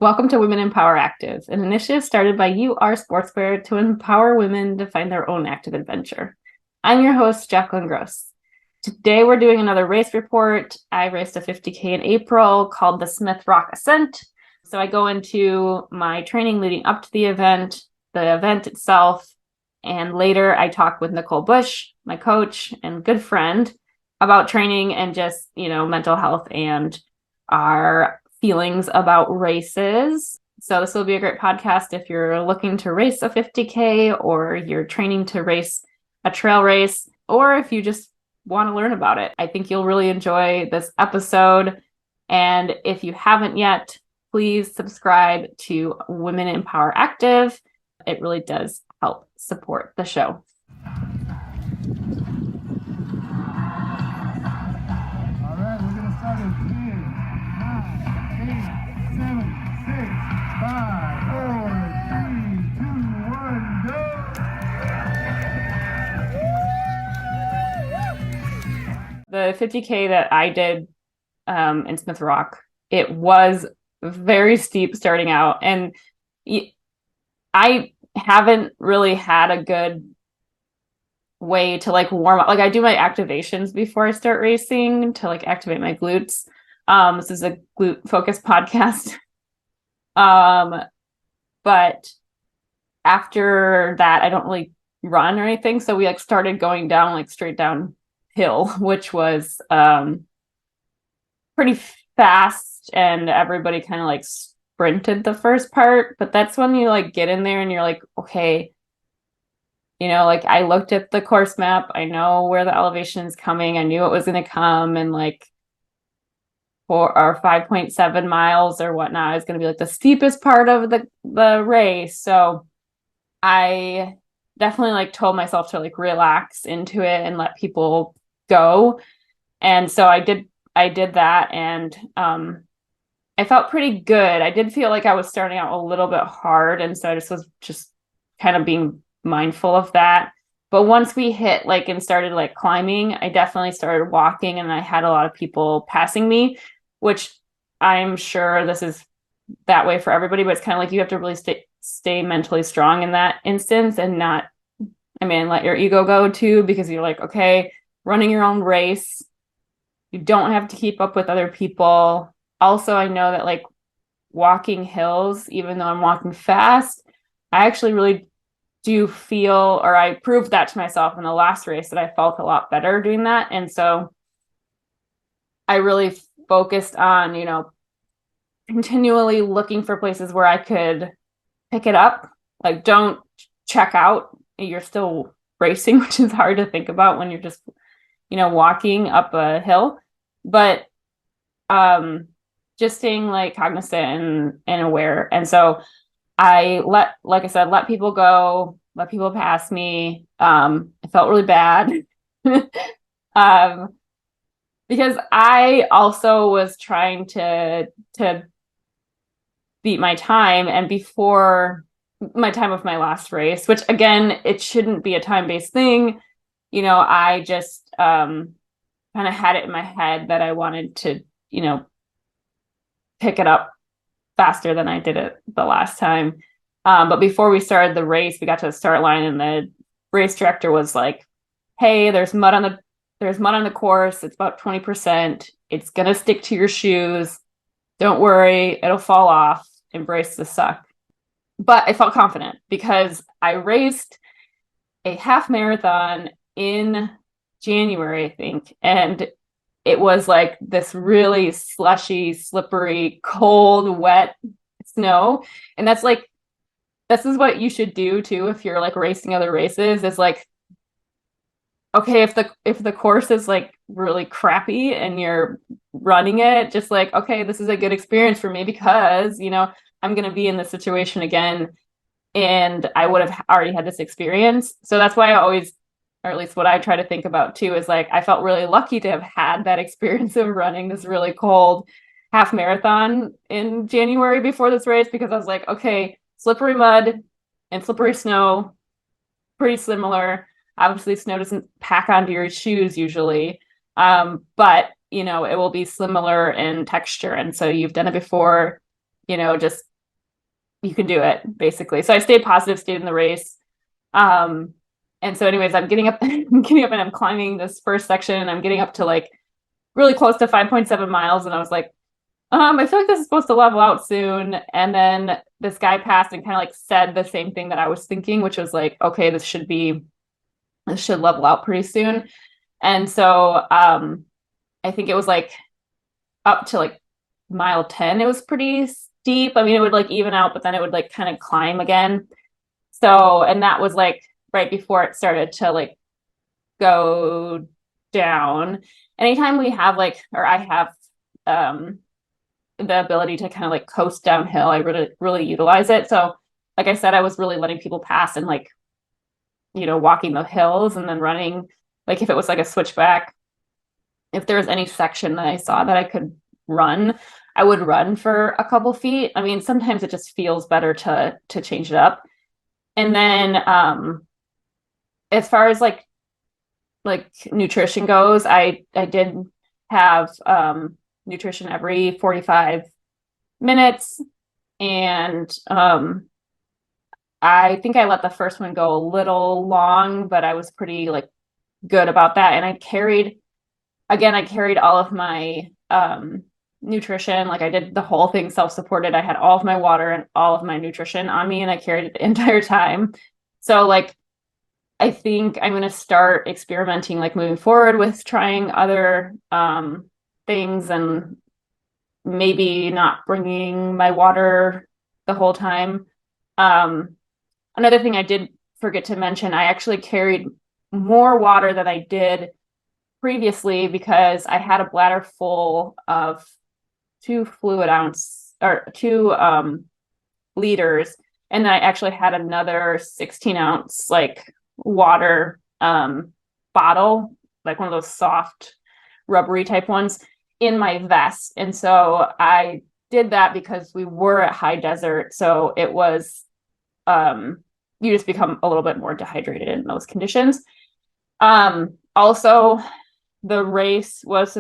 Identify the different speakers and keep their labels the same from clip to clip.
Speaker 1: Welcome to Women in Power Active, an initiative started by Sportswear to empower women to find their own active adventure. I'm your host, Jacalyn Gross. Today we're doing another race report. I raced a 50K in April called the Smith Rock Ascent. So I go into my training leading up to the event itself, and later I talk with Nicole Bush, my coach and good friend, about training and just, mental health and our feelings about races. So this will be a great podcast if you're looking to race a 50K or you're training to race a trail race, or if you just want to learn about it. I think you'll really enjoy this episode. And if you haven't yet, please subscribe to Women in Power Active. It really does help support the show. The 50K that I did in Smith Rock, it was very steep starting out. And I haven't really had a good way to warm up. I do my activations before I start racing to activate my glutes. This is a glute focused podcast. But after that, I don't really run or anything. So we started going down straight down hill, which was pretty fast, and everybody kind of sprinted the first part. But that's when you get in there and you're like, okay, I looked at the course map, I know where the elevation is coming, I knew it was going to come, and 4 or 5.7 miles or whatnot is going to be the steepest part of the race. So I definitely told myself to relax into it and let people go. And so I did that, and I felt pretty good. I did feel like I was starting out a little bit hard, and so I was kind of being mindful of that. But once we hit and started climbing, I definitely started walking, and I had a lot of people passing me, which I'm sure this is that way for everybody, but it's kind of you have to really stay mentally strong in that instance and not, let your ego go too, because you're okay, running your own race, you don't have to keep up with other people. Also, I know that walking hills, even though I'm walking fast, I actually really do feel, or I proved that to myself in the last race, that I felt a lot better doing that. And so I really focused on, continually looking for places where I could pick it up. Don't check out. You're still racing, which is hard to think about when you're just, walking up a hill. But just staying cognizant and aware. And so I let people go, let people pass me. I felt really bad. Because I also was trying to beat my time, and before my time of my last race, which again, it shouldn't be a time-based thing. I just kind of had it in my head that I wanted to, pick it up faster than I did it the last time. But before we started the race, we got to the start line, and the race director was like, hey, there's mud on the course. It's about 20%. It's going to stick to your shoes. Don't worry. It'll fall off. Embrace the suck. But I felt confident because I raced a half marathon in January, I think. And it was this really slushy, slippery, cold, wet snow. And this is what you should do too if you're racing other races. Is okay, if the course is really crappy and you're running it, just okay, this is a good experience for me because I'm going to be in this situation again, and I would have already had this experience. So that's why I always, or at least what I try to think about too, is I felt really lucky to have had that experience of running this really cold half marathon in January before this race, because I was okay, slippery mud and slippery snow, pretty similar. Obviously, snow doesn't pack onto your shoes usually, but it will be similar in texture. And so you've done it before, just you can do it, basically. So I stayed positive, stayed in the race. Um, and so anyways, I'm getting up, I'm getting up and I'm climbing this first section and I'm getting up to like really close to 5.7 miles. And I was like, I feel like this is supposed to level out soon. And then this guy passed and kind of like said the same thing that I was thinking, which was like, okay, this should level out pretty soon. And so I think it was like up to like mile 10, it was pretty steep. I mean, it would like even out, but then it would like kind of climb again. So, and that was like right before it started to like go down. Anytime we have like, or I have the ability to kind of like coast downhill, I really, really utilize it. So, like I said, I was really letting people pass and like, walking the hills and then running, like if it was like a switchback, if there was any section that I saw that I could run, I would run for a couple feet. I mean, sometimes it just feels better to change it up. And then as far as like nutrition goes, I did have nutrition every 45 minutes. And I think I let the first one go a little long, but I was pretty like good about that. And I carried all of my nutrition. Like I did the whole thing self-supported. I had all of my water and all of my nutrition on me and I carried it the entire time. So like I think I'm going to start experimenting, like moving forward with trying other things and maybe not bringing my water the whole time. Another thing I did forget to mention, I actually carried more water than I did previously because I had a bladder full of 2 liters. And then I actually had another 16-ounce like water bottle, like one of those soft rubbery type ones in my vest. And so I did that because we were at high desert. So it was, you just become a little bit more dehydrated in those conditions. Also, the race was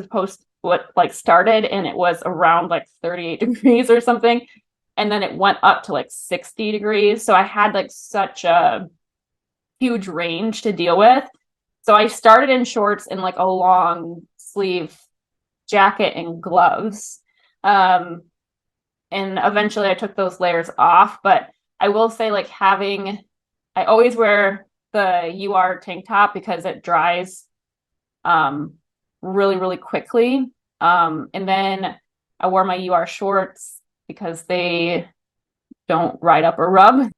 Speaker 1: started and it was around like 38 degrees or something. And then it went up to like 60 degrees. So I had like such a huge range to deal with. So I started in shorts and like a long sleeve jacket and gloves. And eventually I took those layers off. But I will say like I always wear the UR tank top because it dries really, really quickly. And then I wore my UR shorts because they don't ride up or rub.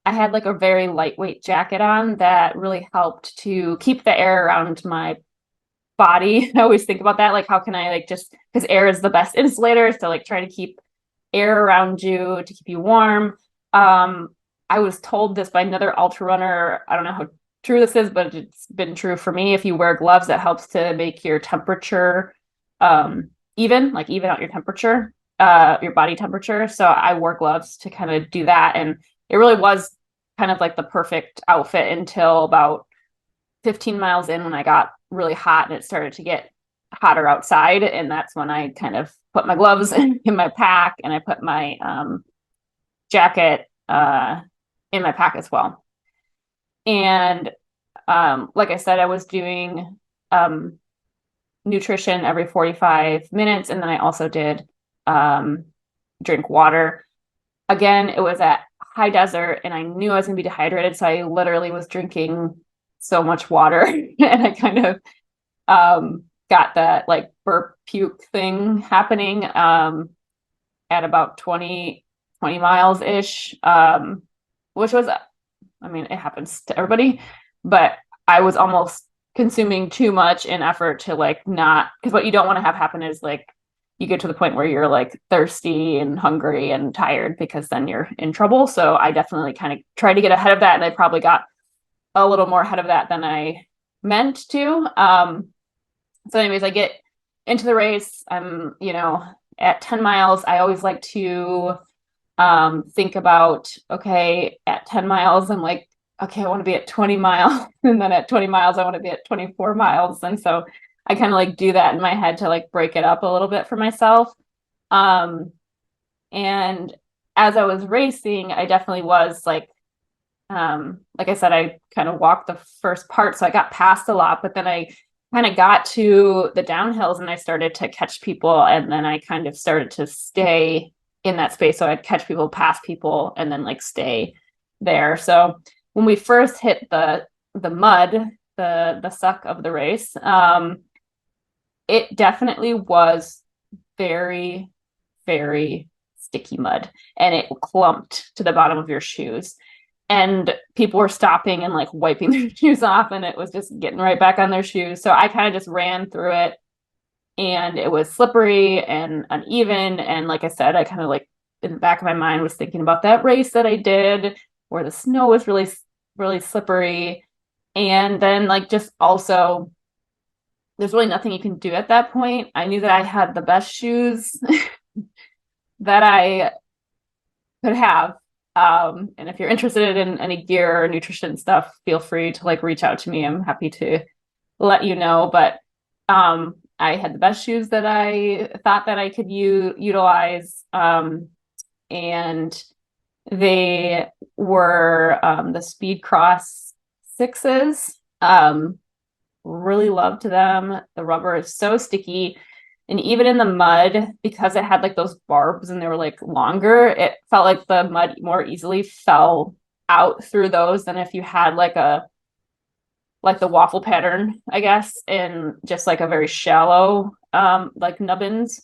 Speaker 1: I had like a very lightweight jacket on that really helped to keep the air around my body. I always think about that. Like, how can I like just because air is the best insulator. So like try to keep air around you to keep you warm. I was told this by another ultra runner. I don't know how true this is, but it's been true for me. If you wear gloves, that helps to make your temperature even out your temperature, your body temperature. So I wore gloves to kind of do that. And it really was kind of like the perfect outfit until about 15 miles in when I got really hot and it started to get hotter outside. And that's when I kind of put my gloves in my pack and I put my jacket in my pack as well. And like I said, I was doing nutrition every 45 minutes. And then I also did drink water. Again, it was at high desert and I knew I was going to be dehydrated. So I literally was drinking so much water and I kind of got that like burp puke thing happening at about 20 miles ish, which was, I mean, it happens to everybody, but I was almost consuming too much in effort to like not, because what you don't want to have happen is like you get to the point where you're like thirsty and hungry and tired because then you're in trouble. So I definitely kind of tried to get ahead of that and I probably got a little more ahead of that than I meant to. So anyways, I get into the race. I'm, at 10 miles, I always like to think about, okay, at 10 miles, I'm like, okay, I want to be at 20 miles. And then at 20 miles, I want to be at 24 miles. And so I kind of like do that in my head to like break it up a little bit for myself. And as I was racing, I definitely was like I said, I kind of walked the first part, so I got past a lot, but then I kind of got to the downhills and I started to catch people, and then I kind of started to stay in that space. So I'd catch people, pass people, and then like stay there. So when we first hit the mud, the suck of the race, it definitely was very, very sticky mud, and it clumped to the bottom of your shoes. And people were stopping and like wiping their shoes off, and it was just getting right back on their shoes. So I kind of just ran through it, and it was slippery and uneven. And like I said, I kind of like in the back of my mind was thinking about that race that I did where the snow was really, really slippery. And then like just also there's really nothing you can do at that point. I knew that I had the best shoes that I could have. And if you're interested in any gear or nutrition stuff, feel free to like reach out to me. I'm happy to let you know. But I had the best shoes that I thought that I could utilize. And they were the Speed Cross 6s. Really loved them. The rubber is so sticky. And even in the mud, because it had like those barbs and they were like longer, it felt like the mud more easily fell out through those than if you had like the waffle pattern, I guess, in just like a very shallow like nubbins.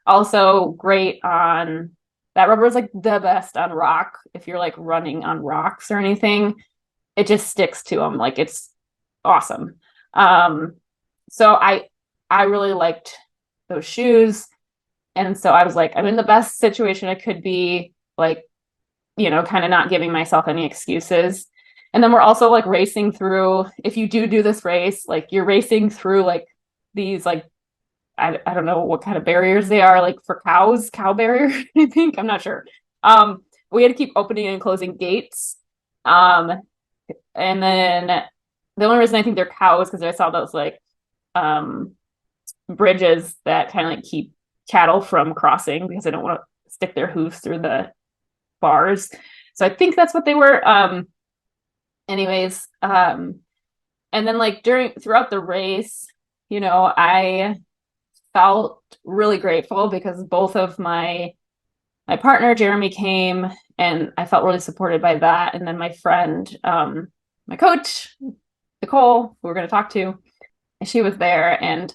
Speaker 1: Also great on that rubber is like the best on rock. If you're like running on rocks or anything, it just sticks to them. Like it's awesome. So I really liked those shoes. And so I was like, I'm in the best situation I could be, like, you know, kind of not giving myself any excuses. And then we're also like racing through, if you do this race, like you're racing through like these, like, I don't know what kind of barriers they are, like for cow barrier, I think, I'm not sure. We had to keep opening and closing gates. And then the only reason I think they're cows because I saw those like bridges that kind of like keep cattle from crossing because they don't want to stick their hooves through the bars. So I think that's what they were. Anyways, and then like throughout the race, you know, I felt really grateful because both of my partner Jeremy came, and I felt really supported by that. And then my friend, my coach Nicole, who we're going to talk to, she was there. And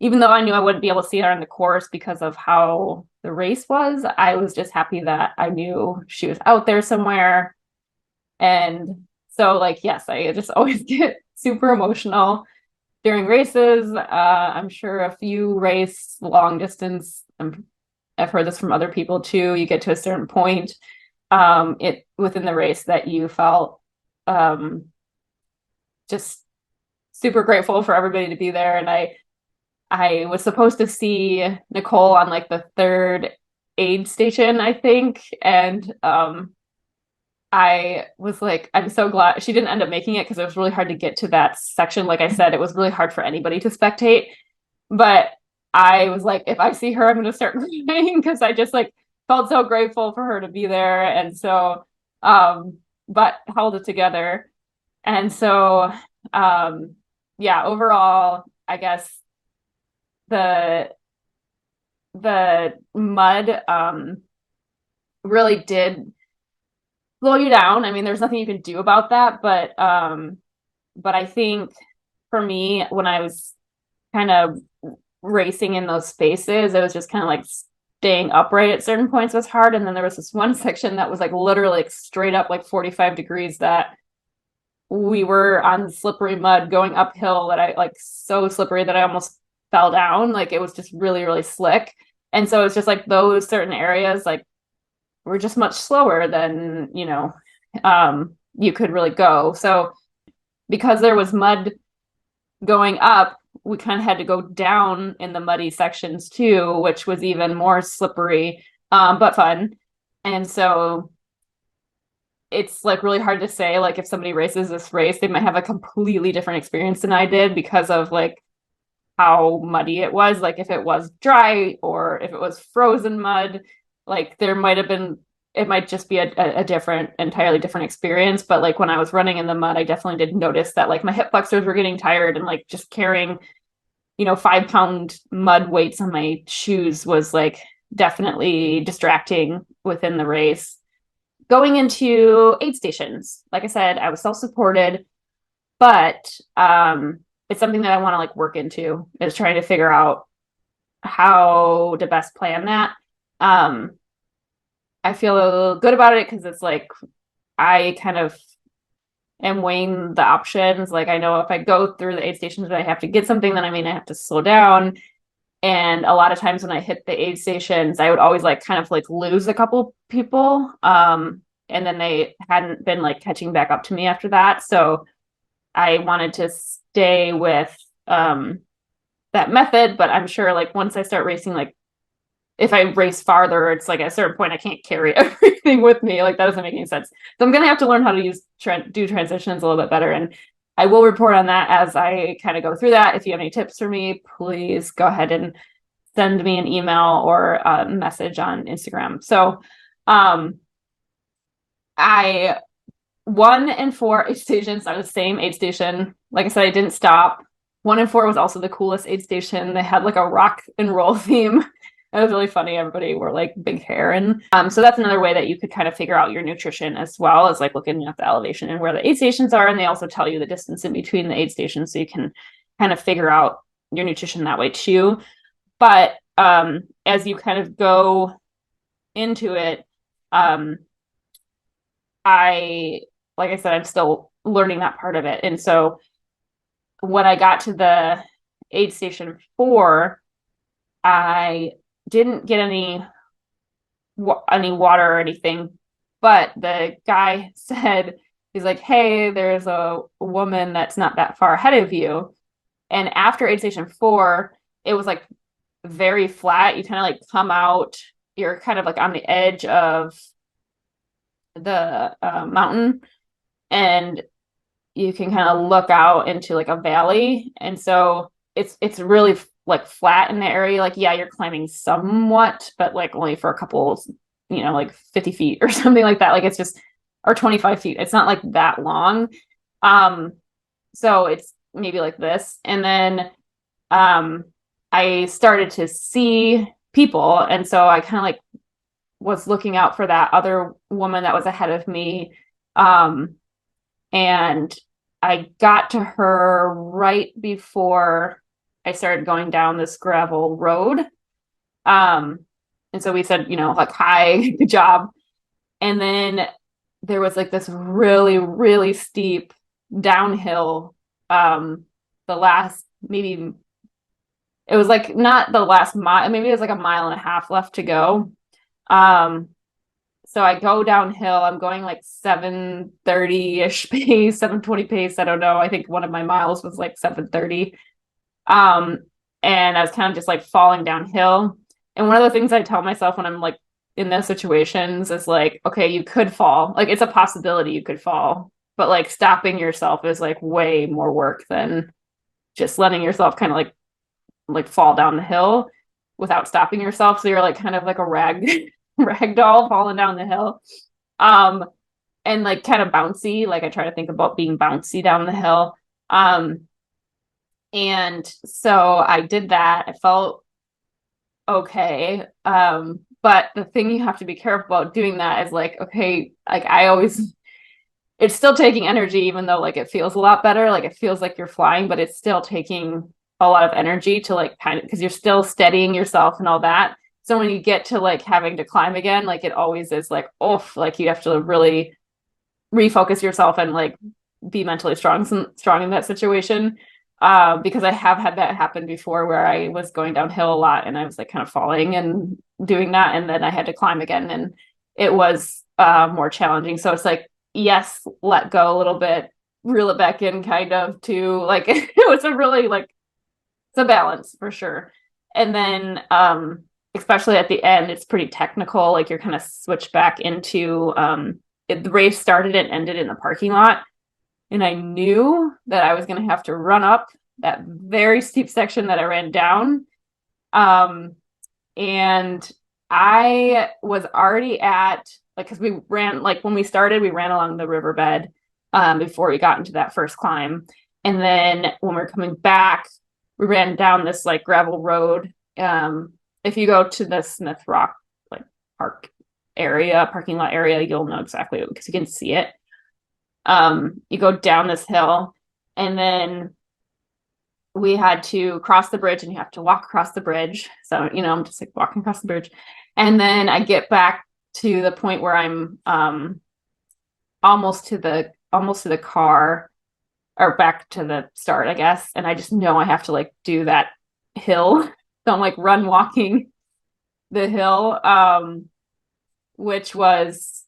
Speaker 1: even though I knew I wouldn't be able to see her on the course because of how the race was, I was just happy that I knew she was out there somewhere. And so, like, yes, I just always get super emotional during races. I'm sure if you race long distance, I've heard this from other people too, you get to a certain point within the race that you felt just super grateful for everybody to be there. And I was supposed to see Nicole on like the third aid station, I think. And I was like, I'm so glad she didn't end up making it because it was really hard to get to that section. Like I said, it was really hard for anybody to spectate. But I was like, if I see her, I'm going to start crying because I just like felt so grateful for her to be there. And so, but held it together. And so, yeah, overall, I guess the mud really did slow you down. I mean, there's nothing you can do about that, but I think for me, when I was kind of racing in those spaces, it was just kind of like staying upright at certain points was hard. And then there was this one section that was like literally like straight up like 45 degrees that we were on slippery mud going uphill that I like so slippery that I almost fell down. Like it was just really, really slick. And so it's just like those certain areas like were just much slower than, you know, you could really go. So because there was mud going up, we kind of had to go down in the muddy sections too, which was even more slippery, but fun. And so it's like really hard to say, like if somebody races this race, they might have a completely different experience than I did because of like how muddy it was. Like if it was dry or if it was frozen mud, like there might have been it might just be a different, entirely different experience. But like when I was running in the mud, I definitely did notice that like my hip flexors were getting tired, and like just carrying, 5-pound mud weights on my shoes was like definitely distracting within the race. Going into aid stations, like I said, I was self-supported, but it's something that I want to like work into, is trying to figure out how to best plan that. I feel good about it because it's like I kind of am weighing the options. Like I know if I go through the aid stations and I have to get something, then I mean I have to slow down. And a lot of times when I hit the aid stations, I would always like kind of like lose a couple people. And then they hadn't been like catching back up to me after that. So I wanted to stay with that method, but I'm sure like once I start racing, like if I race farther, it's like at a certain point I can't carry everything with me. Like that doesn't make any sense. So I'm gonna have to learn how to do transitions a little bit better, and I will report on that as I kind of go through that. If you have any tips for me, please go ahead and send me an email or a message on Instagram. So I 1 and 4 aid stations are the same aid station. Like I said, I didn't stop. 1 and 4 was also the coolest aid station. They had like a rock and roll theme. It was really funny. Everybody wore like big hair. And so that's another way that you could kind of figure out your nutrition as well, as like looking at the elevation and where the aid stations are. And they also tell you the distance in between the aid stations, so you can kind of figure out your nutrition that way too. But as you kind of go into it, like I said, I'm still learning that part of it. And so when I got to the aid station 4, I didn't get any water or anything, but the guy said, he's like, hey, there's a woman that's not that far ahead of you. And after aid station 4, it was like very flat. You kind of like come out, you're kind of like on the edge of the mountain, and you can kind of look out into like a valley. And so it's really like flat in the area. Like, yeah, you're climbing somewhat, but like only for a couple, like 50 feet or something like that. Like it's just, or 25 feet. It's not like that long. So it's maybe like this. And then I started to see people. And so I kind of like was looking out for that other woman that was ahead of me. And I got to her right before I started going down this gravel road. And so we said, like, hi, good job. And then there was like this really, really steep downhill. The last, maybe it was like not the last mile, maybe it was like a mile and a half left to go. So I go downhill. I'm going like 7:30-ish pace, 7:20 pace. I don't know. I think one of my miles was like 7:30. And I was kind of just like falling downhill. And one of the things I tell myself when I'm like in those situations is like, okay, you could fall. Like it's a possibility you could fall, but like stopping yourself is like way more work than just letting yourself kind of like fall down the hill without stopping yourself. So you're like kind of like a rag doll falling down the hill. And like kind of bouncy. Like I try to think about being bouncy down the hill. And so I did that. I felt okay. But the thing you have to be careful about doing that is like, okay, like it's still taking energy, even though like it feels a lot better. Like it feels like you're flying, but it's still taking a lot of energy to like kind of, because you're still steadying yourself and all that. So when you get to like having to climb again, like it always is like, oh, like you have to really refocus yourself and like be mentally strong in that situation. Because I have had that happen before where I was going downhill a lot and I was like kind of falling and doing that. And then I had to climb again and it was more challenging. So it's like, yes, let go a little bit, reel it back in kind of to like, it was a really like, it's a balance for sure. And then, especially at the end, it's pretty technical. Like you're kind of switched back into, the race started and ended in the parking lot. And I knew that I was going to have to run up that very steep section that I ran down. And I was already at, like, because we ran, like, when we started, we ran along the riverbed before we got into that first climb. And then when we were coming back, we ran down this like gravel road. If you go to the Smith Rock like parking lot area, you'll know exactly because you can see it. You go down this hill, and then we had to cross the bridge, and you have to walk across the bridge. So, I'm just like walking across the bridge. And then I get back to the point where I'm almost to the car, or back to the start, I guess. And I just know I have to like do that hill. So I'm like run walking the hill, which was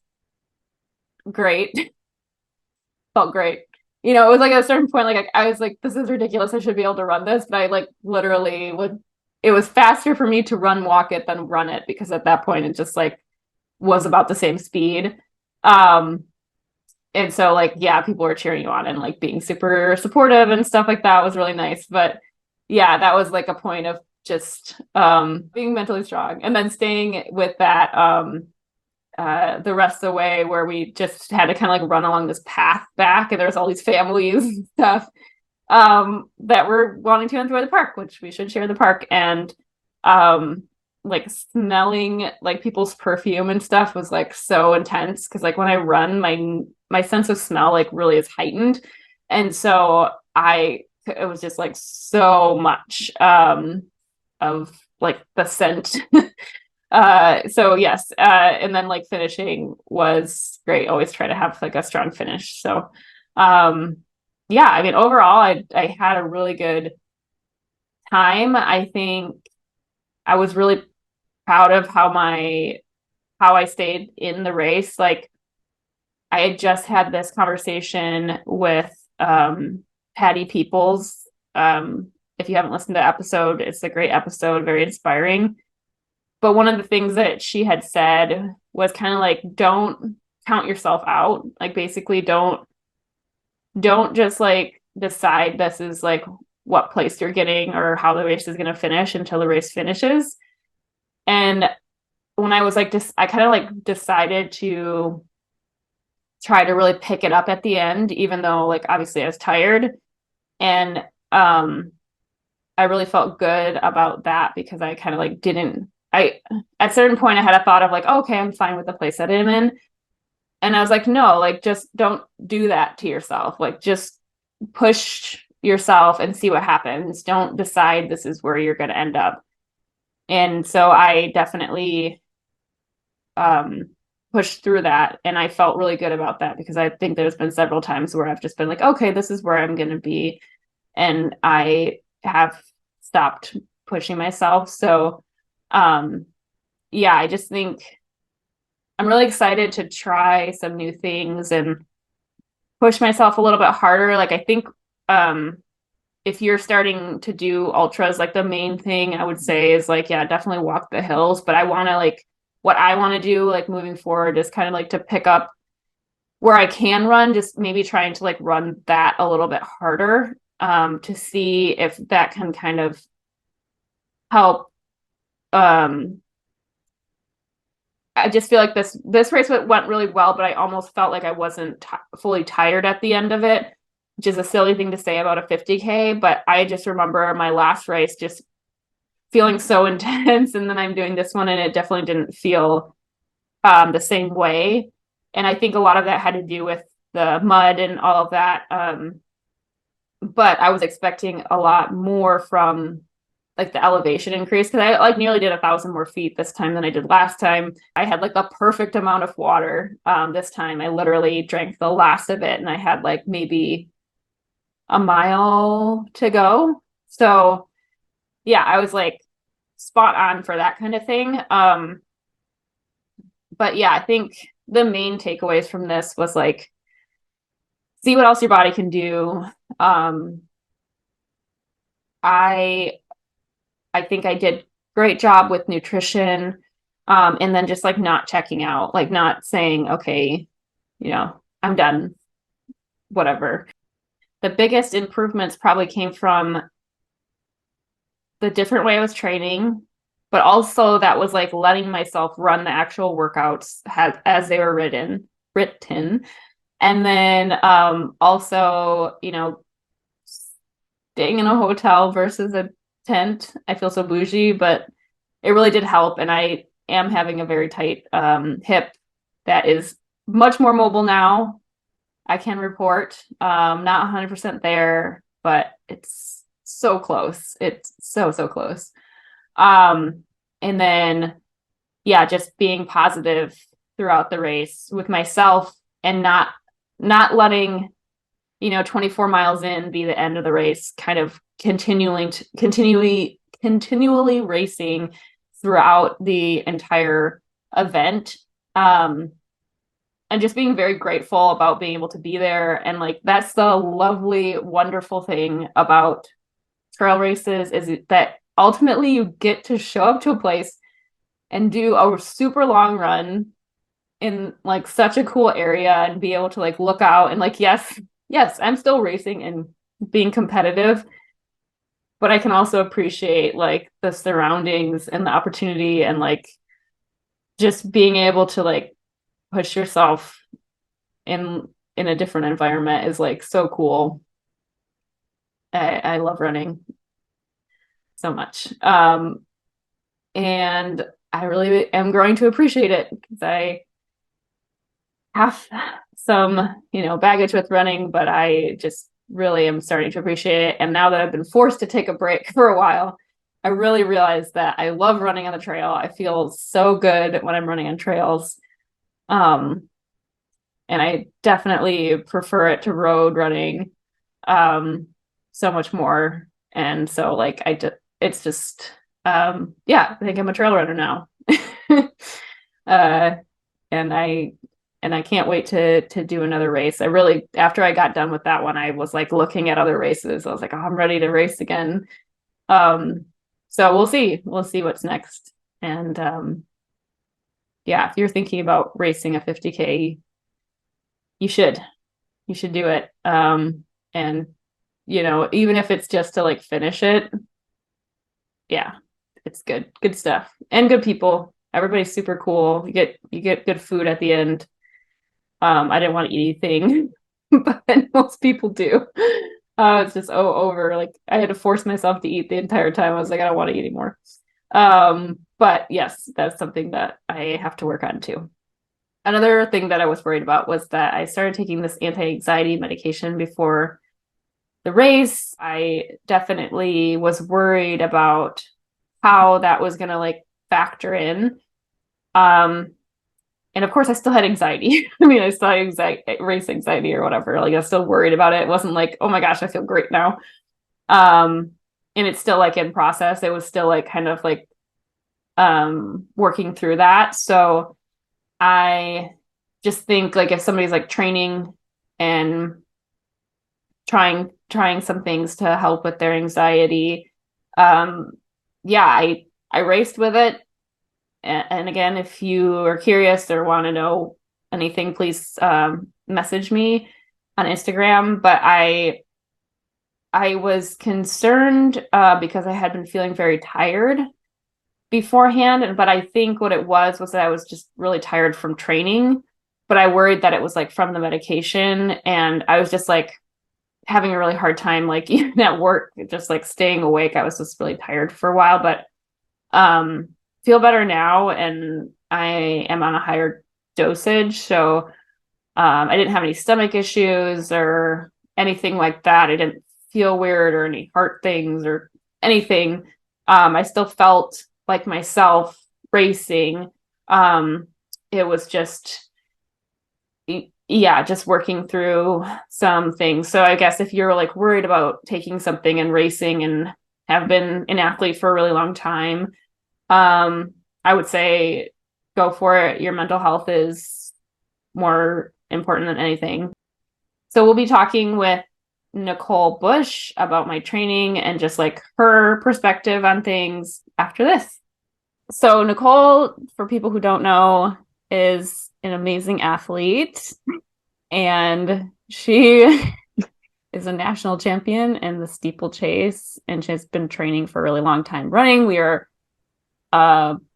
Speaker 1: great. Felt great. It was like at a certain point, like I was like, this is ridiculous. I should be able to run this. But I like literally it was faster for me to walk it than run it, because at that point it just like was about the same speed. And so like, yeah, people were cheering you on and like being super supportive and stuff like that was really nice. But yeah, that was like a point of just being mentally strong, and then staying with that the rest of the way, where we just had to kind of like run along this path back, and there's all these families and stuff that were wanting to enjoy the park, which we should share the park. And like smelling like people's perfume and stuff was like so intense, because like when I run, my sense of smell like really is heightened. And so it was just like so much of like the scent. So yes, and then like finishing was great. Always try to have like a strong finish. So yeah, I mean, overall I had a really good time. I think I was really proud of how I stayed in the race. Like, I had just had this conversation with Patty Peoples. If you haven't listened to the episode, it's a great episode, very inspiring. But one of the things that she had said was kind of like, don't count yourself out. Like, basically don't just like decide this is like what place you're getting or how the race is going to finish until the race finishes. And when I was like, I kind of like decided to try to really pick it up at the end, even though like obviously I was tired. And I really felt good about that, because I kind of like at a certain point I had a thought of like, oh, okay, I'm fine with the place that I'm in. And I was like, no, like just don't do that to yourself. Like, just push yourself and see what happens. Don't decide this is where you're going to end up. And so I definitely pushed through that, and I felt really good about that, because I think there's been several times where I've just been like, okay, this is where I'm going to be, and I have stopped pushing myself. So yeah, I just think I'm really excited to try some new things and push myself a little bit harder. Like, I think if you're starting to do ultras, like the main thing I would say is like, yeah, definitely walk the hills. But I want to like, what I want to do like moving forward is kind of like to pick up where I can run, just maybe trying to like run that a little bit harder, to see if that can kind of help. I just feel like this race went really well, but I almost felt like I wasn't fully tired at the end of it, which is a silly thing to say about a 50K. But I just remember my last race just feeling so intense, and then I'm doing this one, and it definitely didn't feel the same way. And I think a lot of that had to do with the mud and all of that. But I was expecting a lot more from like the elevation increase, because I like nearly did 1,000 more feet this time than I did last time. I had like the perfect amount of water this time. I literally drank the last of it, and I had like maybe a mile to go. So yeah, I was like spot on for that kind of thing. But yeah, I think the main takeaways from this was like, see what else your body can do. I think I did great job with nutrition, and then just like not checking out, like not saying, okay, I'm done, whatever. The biggest improvements probably came from the different way I was training, but also that was like letting myself run the actual workouts as they were written. And then also, you know, staying in a hotel versus a tent. I feel so bougie, but it really did help. And I am having a very tight hip that is much more mobile now. I can report. Not 100% there, but it's so close. It's so, so close. And then, yeah, just being positive throughout the race with myself and not letting, you know, 24 miles in be the end of the race, kind of continually racing throughout the entire event. And just being very grateful about being able to be there. And like, that's the lovely, wonderful thing about trail races is that ultimately you get to show up to a place and do a super long run in like such a cool area and be able to like look out and like, yes, I'm still racing and being competitive, but I can also appreciate like the surroundings and the opportunity and like just being able to like push yourself in a different environment is like so cool. I love running so much. And I really am growing to appreciate it because I have some, you know, baggage with running, but I just really am starting to appreciate it. And now that I've been forced to take a break for a while, I really realize that I love running on the trail. I feel so good when I'm running on trails. And I definitely prefer it to road running so much more. And so like it's just yeah, I think I'm a trail runner now. And I can't wait to do another race. I really, after I got done with that one, I was like looking at other races. I was like, oh, I'm ready to race again. So we'll see what's next. And yeah, if you're thinking about racing a 50K, you should do it. And you know, even if it's just to like finish it, yeah, it's good stuff and good people. Everybody's super cool. You get good food at the end. I didn't want to eat anything, but most people do. It's just over. Like I had to force myself to eat the entire time. I was like, I don't want to eat anymore. But yes, that's something that I have to work on too. Another thing that I was worried about was that I started taking this anti-anxiety medication before the race. I definitely was worried about how that was going to like factor in. And of course I still had anxiety. I mean, I still had race anxiety or whatever. Like I was still worried about it. It wasn't like, oh my gosh, I feel great now. And it's still like in process. It was still like kind of like working through that. So I just think like if somebody's like training and trying some things to help with their anxiety, yeah, I raced with it. And again, if you are curious or want to know anything, please message me on Instagram. But I was concerned because I had been feeling very tired beforehand. But I think what it was that I was just really tired from training. But I worried that it was like from the medication. And I was just like having a really hard time, like even at work, just like staying awake. I was just really tired for a while, but feel better now. And I am on a higher dosage. So I didn't have any stomach issues or anything like that. I didn't feel weird or any heart things or anything. I still felt like myself racing. It was just, yeah, just working through some things. So I guess if you're like worried about taking something and racing and have been an athlete for a really long time, I would say go for it. Your mental health is more important than anything. So we'll be talking with Nicole Bush about my training and just like her perspective on things after this. So Nicole, for people who don't know, is an amazing athlete, and she is a national champion in the steeplechase, and she's been training for a really long time running. We are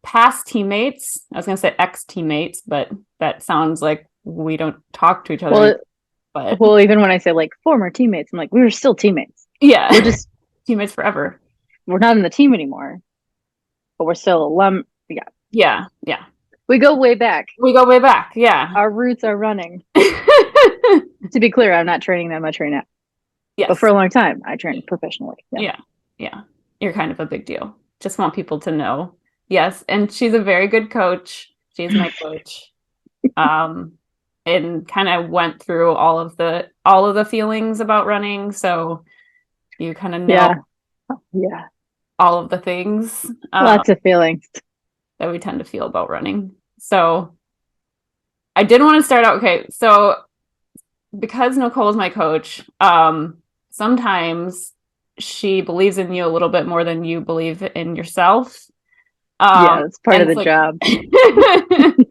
Speaker 1: past teammates. I was gonna say ex-teammates, but that sounds like we don't talk to each other
Speaker 2: Well,
Speaker 1: anymore, but
Speaker 2: well, even when I say like former teammates, I'm like, we were still teammates.
Speaker 1: yeah.
Speaker 2: We're just,
Speaker 1: Teammates forever.
Speaker 2: we're not in the team anymore, but we're still alum. Yeah.
Speaker 1: Yeah, yeah.
Speaker 2: We go way back.
Speaker 1: We go way back. Yeah.
Speaker 2: Our roots are running. To be clear, I'm not training that much right now, but for
Speaker 1: Yes.
Speaker 2: a long time, I trained professionally. Yeah.
Speaker 1: Yeah. Yeah. You're kind of a big deal. Just want people to know. Yes. And she's a very good coach. She's my coach. Um, and kind of went through all of the feelings about running. So you kind of know
Speaker 2: Yeah. Yeah.
Speaker 1: all of the things
Speaker 2: Lots of feelings.
Speaker 1: that we tend to feel about running. So I did want to start out. Okay. So because Nicole is my coach, sometimes she believes in you a little bit more than you believe in yourself.
Speaker 2: Yeah, it's part
Speaker 1: And
Speaker 2: of the
Speaker 1: it's like,
Speaker 2: job.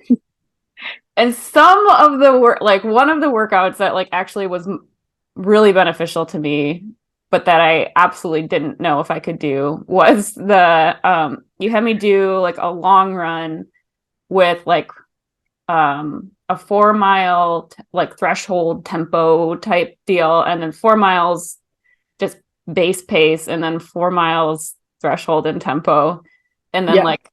Speaker 1: and some of the work, like one of the workouts that like actually was really beneficial to me, but that I absolutely didn't know if I could do was you had me do like a long run with like a 4 mile like threshold tempo type deal, and then 4 miles just base pace, and then 4 miles threshold and tempo, and then
Speaker 2: Yeah.
Speaker 1: like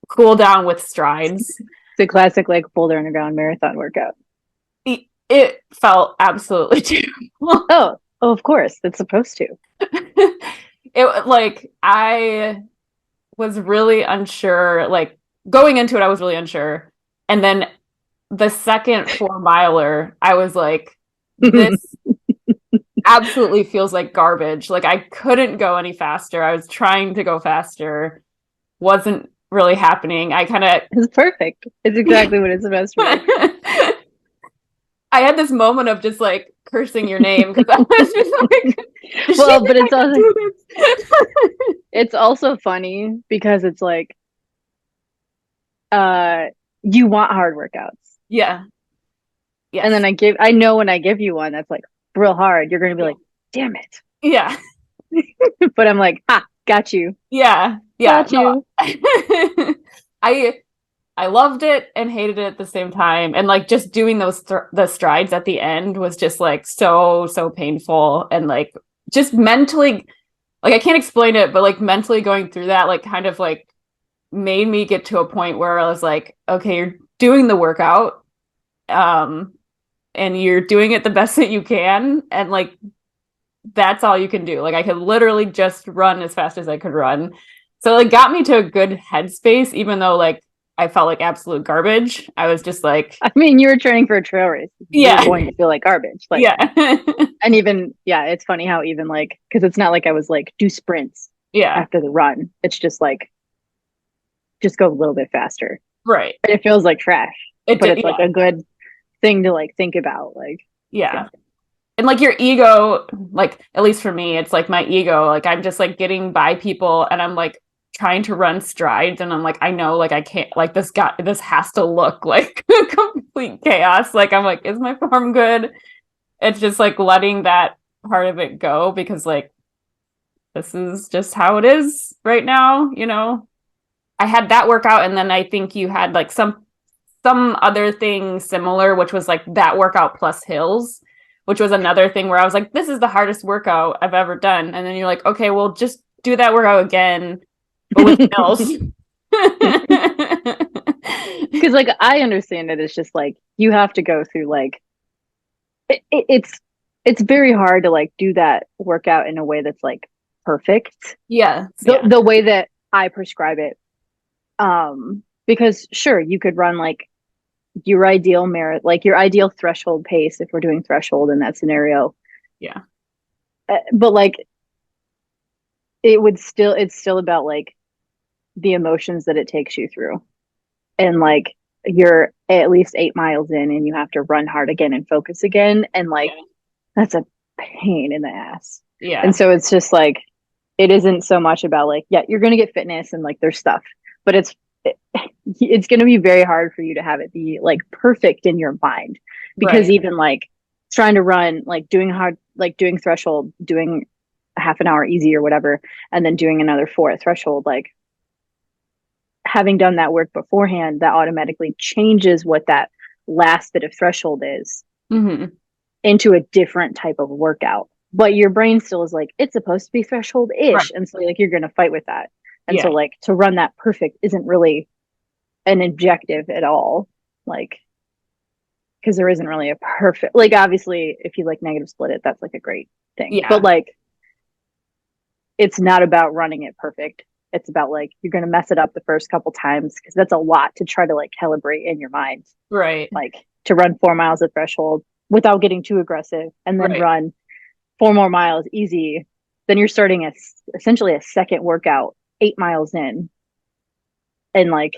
Speaker 1: cool down with strides.
Speaker 2: It's a classic like Boulder Underground marathon workout.
Speaker 1: It felt absolutely terrible.
Speaker 2: Oh, of course. It's supposed to.
Speaker 1: It like I was really unsure. Like going into it, I was really unsure, and then the second 4 miler, I was like, this absolutely feels like garbage. Like I couldn't go any faster. I was trying to go faster, wasn't really happening. I kind of
Speaker 2: It's perfect. It's exactly what it's supposed to be.
Speaker 1: I had this moment of just like cursing your name because I was just like, she
Speaker 2: Well,
Speaker 1: think
Speaker 2: but
Speaker 1: I can do this.
Speaker 2: it's also funny because it's like uh you want hard workouts.
Speaker 1: Yeah.
Speaker 2: And
Speaker 1: Yes.
Speaker 2: then I know when I give you one that's like real hard, you're gonna be
Speaker 1: Yeah.
Speaker 2: like, damn it.
Speaker 1: Yeah.
Speaker 2: But I'm like, ah, got you.
Speaker 1: Yeah. Yeah.
Speaker 2: Got
Speaker 1: No.
Speaker 2: you.
Speaker 1: I I loved it and hated it at the same time. And like just doing the strides at the end was just like so painful, and like just mentally, like I can't explain it, but like mentally going through that like kind of like made me get to a point where I was like, okay, you're doing the workout, um and you're doing it the best that you can, and like that's all you can do. Like I could literally just run as fast as I could run. So it got me to a good headspace, even though like I felt like absolute garbage. I was just like,
Speaker 2: I mean, you were training for a trail race. You're
Speaker 1: yeah,
Speaker 2: going to feel like garbage. Like,
Speaker 1: yeah,
Speaker 2: and even, yeah, it's funny how even like, because it's not like I was like, do sprints
Speaker 1: yeah,
Speaker 2: after the run. It's just like, just go a little bit faster.
Speaker 1: right.
Speaker 2: And it feels like trash,
Speaker 1: It
Speaker 2: but
Speaker 1: did,
Speaker 2: it's like
Speaker 1: yeah,
Speaker 2: a good thing to like think about. Like, yeah.
Speaker 1: yeah. And like your ego, like at least for me, it's like my ego. Like I'm just like getting by people, and I'm like trying to run strides, and I'm like, I know, like I can't, like this has to look like complete chaos. Like I'm like, is my form good? It's just like letting that part of it go, because like this is just how it is right now. I had that workout, and then I think you had like some other thing similar, which was like that workout plus hills, which was another thing where I was like, this is the hardest workout I've ever done. And then you're like, okay, well, just do that workout again, but with hills.
Speaker 2: Because like I understand it. It's just like you have to go through like it's very hard to like do that workout in a way that's like perfect.
Speaker 1: Yes,
Speaker 2: The
Speaker 1: yeah,
Speaker 2: the way that I prescribe it. Because sure, you could run like your ideal merit, like your ideal threshold pace if we're doing threshold in that scenario.
Speaker 1: yeah,
Speaker 2: But like it's still about like the emotions that it takes you through. And like you're at least 8 miles in and you have to run hard again and focus again. And like
Speaker 1: yeah,
Speaker 2: that's a pain in the ass. And
Speaker 1: yeah,
Speaker 2: so it's just like it isn't so much about like, yeah, you're gonna get fitness and like there's stuff, but it's gonna be very hard for you to have it be like perfect in your mind. Because
Speaker 1: right,
Speaker 2: even like trying to run, like doing hard, like doing threshold, doing a half an hour easy or whatever, and then doing another 4 at threshold, like having done that work beforehand, that automatically changes what that last bit of threshold is
Speaker 1: Mm-hmm.
Speaker 2: into a different type of workout. But your brain still is like, it's supposed to be threshold
Speaker 1: Right.
Speaker 2: ish. And so, like, you're going to fight with that. And so,
Speaker 1: Yeah.
Speaker 2: like, to run that perfect isn't really an objective at all. Like, because there isn't really a perfect, like, obviously, if you like negative split it, that's like a great thing. But
Speaker 1: Yeah.
Speaker 2: like, it's not about running it perfect. It's about like, you're going to mess it up the first couple times because that's a lot to try to like calibrate in your mind.
Speaker 1: Right.
Speaker 2: Like, to run 4 miles at threshold without getting too aggressive and then
Speaker 1: Right.
Speaker 2: run 4 more miles easy. Then you're starting essentially a second workout 8 miles in. And like,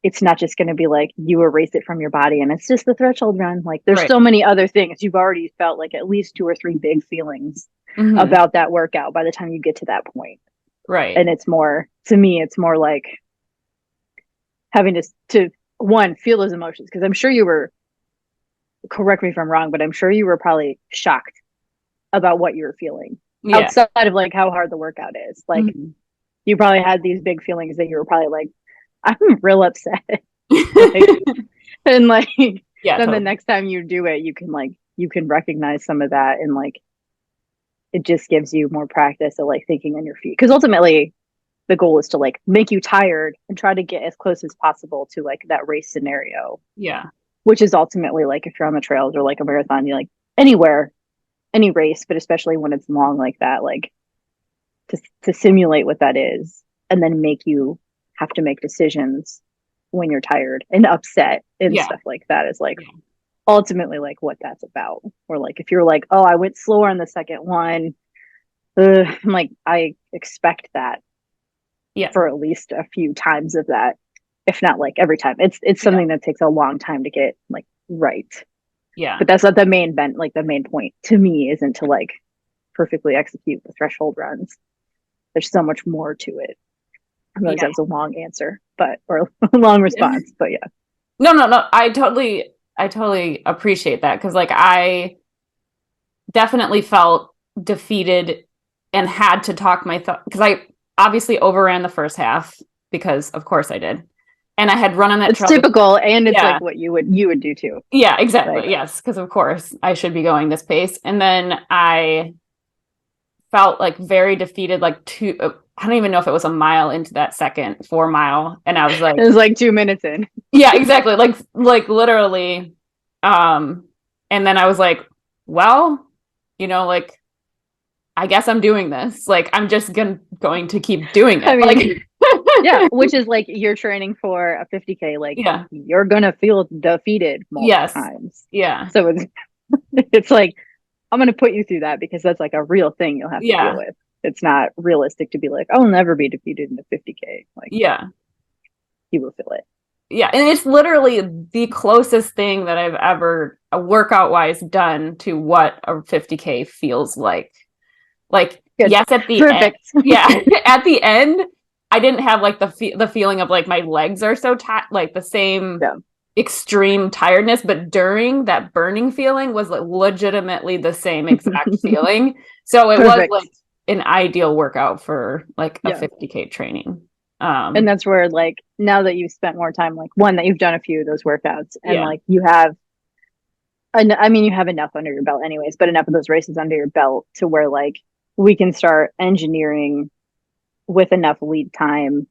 Speaker 2: it's not just going to be like you erase it from your body and it's just the threshold run. Like, there's
Speaker 1: Right.
Speaker 2: so many other things. You've already felt like at least 2 or 3 big feelings
Speaker 1: Mm-hmm.
Speaker 2: about that workout by the time you get to that point.
Speaker 1: Right.
Speaker 2: And it's more, to me, it's more like having to one, feel those emotions. Cause I'm sure you were, correct me if I'm wrong, but I'm sure you were probably shocked about what you were feling
Speaker 1: Yeah.
Speaker 2: outside of like how hard the workout is. Like,
Speaker 1: Mm-hmm.
Speaker 2: you probably had these big feelings that you were probably like, I'm real upset. Like, and like,
Speaker 1: Yeah,
Speaker 2: then the
Speaker 1: totally.
Speaker 2: next time you do it, you can recognize some of that. And like, it just gives you more practice of like thinking on your feet. Cause ultimately the goal is to like make you tired and try to get as close as possible to like that race scenario,
Speaker 1: Yeah.
Speaker 2: which is ultimately like if you're on the trails or like a marathon, you like anywhere, any race, but especially when it's long like that, like to simulate what that is and then make you have to make decisions when you're tired and upset and
Speaker 1: Yeah.
Speaker 2: stuff like that is like
Speaker 1: Yeah.
Speaker 2: ultimately like what that's about. Or like if you're like, oh, I went slower on the second one, I'm like, I expect that
Speaker 1: Yeah.
Speaker 2: for at least a few times of that, if not like every time. It's
Speaker 1: Yeah.
Speaker 2: something that takes a long time to get like right.
Speaker 1: Yeah.
Speaker 2: But that's not the main bent. Like the main point to me isn't to like perfectly execute the threshold runs. There's so much more to it. I realize
Speaker 1: Yeah.
Speaker 2: that was a long answer, but or a long
Speaker 1: Yeah.
Speaker 2: response, but yeah.
Speaker 1: No, no, no. I totally appreciate that because like I definitely felt defeated and had to talk my thought because I obviously overran the first half because of course I did. And I had run on that
Speaker 2: It's
Speaker 1: trail.
Speaker 2: typical and it's
Speaker 1: Yeah.
Speaker 2: like what you would do too.
Speaker 1: Yeah,
Speaker 2: Like
Speaker 1: exactly. Yes, because of course I should be going this pace. And then I felt like very defeated, like I don't even know if it was a mile into that second 4 mile. And I was
Speaker 2: it
Speaker 1: like,
Speaker 2: was like 2 minutes in.
Speaker 1: yeah, exactly. Like literally. Um, and then I was like, well, like I guess I'm doing this. Like I'm just going to keep doing
Speaker 2: I
Speaker 1: it.
Speaker 2: mean,
Speaker 1: Like
Speaker 2: yeah, which is like you're training for a 50K, like
Speaker 1: yeah.
Speaker 2: you're gonna feel defeated multiple
Speaker 1: Yes.
Speaker 2: times.
Speaker 1: Yeah.
Speaker 2: So it's like I'm gonna put you through that because that's like a real thing you'll have to deal
Speaker 1: Yeah.
Speaker 2: with. It's not realistic to be like, I'll never be defeated in a 50K. Like
Speaker 1: Yeah.
Speaker 2: you will feel it.
Speaker 1: Yeah, and it's literally the closest thing that I've ever workout wise done to what a 50K feels like. Like,
Speaker 2: Good.
Speaker 1: yes, at the end,
Speaker 2: Perfect.
Speaker 1: yeah, at the end, I didn't have like the feeling of like my legs are so tight, like the same
Speaker 2: Yeah.
Speaker 1: extreme tiredness, but during that burning feeling was like legitimately the same exact feeling. So it was
Speaker 2: Perfect.
Speaker 1: like an ideal workout for like a
Speaker 2: Yeah.
Speaker 1: 50K training.
Speaker 2: And that's where like now that you've spent more time, like one that you've done a few of those workouts and
Speaker 1: Yeah.
Speaker 2: like you have I mean, you have enough under your belt anyways, but enough of those races under your belt to where like we can start engineering with enough lead time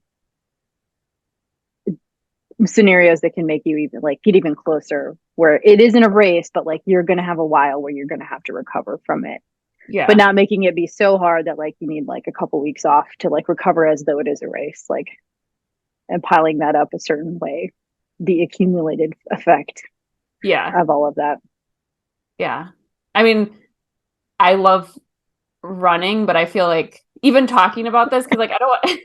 Speaker 2: scenarios that can make you even like get even closer where it isn't a race, but like you're going to have a while where you're going to have to recover from it, but
Speaker 1: Yeah.
Speaker 2: not making it be so hard that like you need like a couple weeks off to like recover as though it is a race, like, and piling that up a certain way, the accumulated effect
Speaker 1: Yeah.
Speaker 2: of all of that.
Speaker 1: Yeah. I mean, I love running, but I feel like even talking about this, because like I don't want,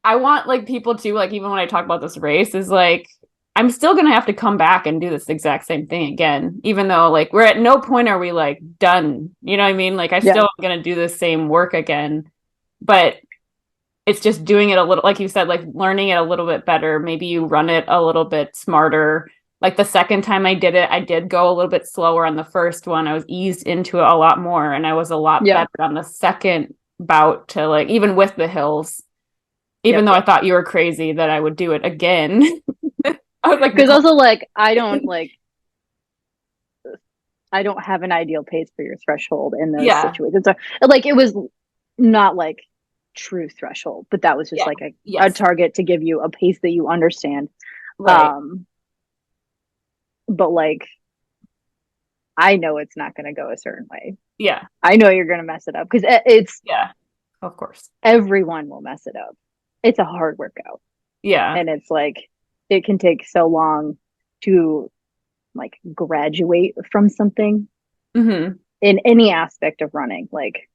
Speaker 1: I want like people to like even when I talk about this race is like I'm still gonna have to come back and do this exact same thing again, even though like we're at no point are we like done. You know what I mean? Like I
Speaker 2: Yeah.
Speaker 1: still am gonna do the same work again, but it's just doing it a little, like you said, like learning it a little bit better. Maybe you run it a little bit smarter. Like the second time I did it, I did go a little bit slower on the first one. I was eased into it a lot more, and I was a lot
Speaker 2: Yeah.
Speaker 1: better on the second bout to like even with the hills. even
Speaker 2: Yep.
Speaker 1: though I thought you were crazy that I would do it again. I was like,
Speaker 2: Because
Speaker 1: Nicole.
Speaker 2: also like I don't have an ideal pace for your threshold in those
Speaker 1: Yeah.
Speaker 2: situations. So, like it was not like true threshold, but that was just
Speaker 1: Yeah.
Speaker 2: like a
Speaker 1: Yes.
Speaker 2: target to give you a pace that you understand.
Speaker 1: Right.
Speaker 2: Um, but like I know it's not going to go a certain way.
Speaker 1: Yeah.
Speaker 2: I know you're going to mess it up because it's
Speaker 1: Yeah. Of course.
Speaker 2: everyone will mess it up. It's a hard workout,
Speaker 1: Yeah.
Speaker 2: and it's like it can take so long to like graduate from something
Speaker 1: Hmm.
Speaker 2: in any aspect of running. Like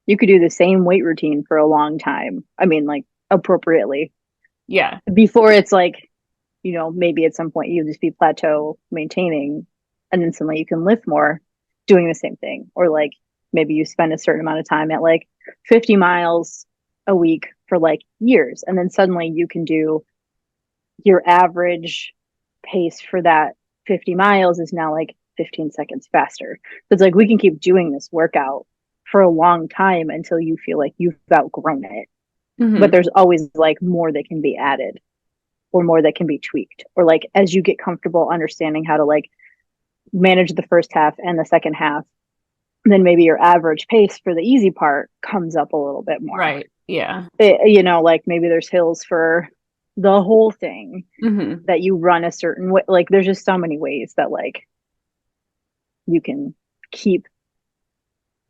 Speaker 2: you could do the same weight routine for a long time. I mean, like appropriately
Speaker 1: Yeah.
Speaker 2: before it's like, maybe at some point you just be plateau maintaining and then suddenly you can lift more doing the same thing. Or like maybe you spend a certain amount of time at like 50 miles a week for like years. And then suddenly you can do your average pace for that 50 miles is now like 15 seconds faster. So it's like we can keep doing this workout for a long time until you feel like you've outgrown it. But
Speaker 1: Hmm.
Speaker 2: there's always like more that can be added or more that can be tweaked. Or like as you get comfortable understanding how to like manage the first half and the second half, then maybe your average pace for the easy part comes up a little bit more.
Speaker 1: Right. Yeah.
Speaker 2: Like maybe there's hills for the whole thing
Speaker 1: Hmm.
Speaker 2: that you run a certain way. Like there's just so many ways that like you can keep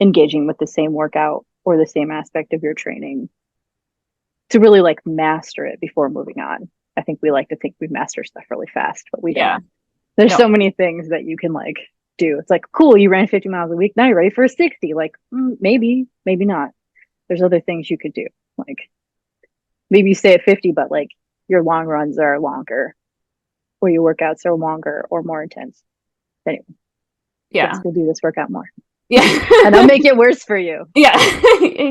Speaker 2: engaging with the same workout or the same aspect of your training to really like master it before moving on. I think we like to think we master stuff really fast, but we
Speaker 1: Yeah.
Speaker 2: don't. There's
Speaker 1: No.
Speaker 2: so many things that you can like do. It's like, cool, you ran 50 miles a week. Now you're ready for a 60. Like, maybe, maybe not. There's other things you could do. Like, maybe you stay at 50, but like your long runs are longer or your workouts are longer or more intense. Anyway, let's
Speaker 1: Yeah.
Speaker 2: go do this workout more.
Speaker 1: Yeah.
Speaker 2: And I'll make it worse for you.
Speaker 1: Yeah.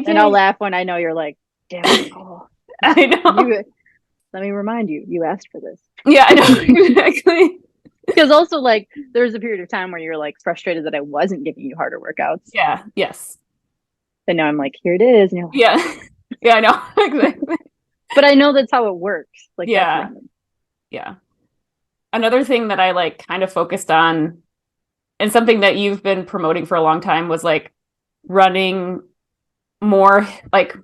Speaker 2: And I'll
Speaker 1: Okay.
Speaker 2: laugh when I know you're like, damn it, Nicole.
Speaker 1: I know.
Speaker 2: You let me remind you, you asked for this.
Speaker 1: Yeah, I know. Exactly.
Speaker 2: Because also like there was a period of time where you're like frustrated that I wasn't giving you harder workouts.
Speaker 1: Yeah. Yes.
Speaker 2: And now I'm like, here it is. And you're like,
Speaker 1: Yeah. Yeah, I know. Exactly.
Speaker 2: but I know that's how it works. Like that's
Speaker 1: Yeah.
Speaker 2: running.
Speaker 1: Yeah. Another thing that I like kind of focused on and something that you've been promoting for a long time was like running more like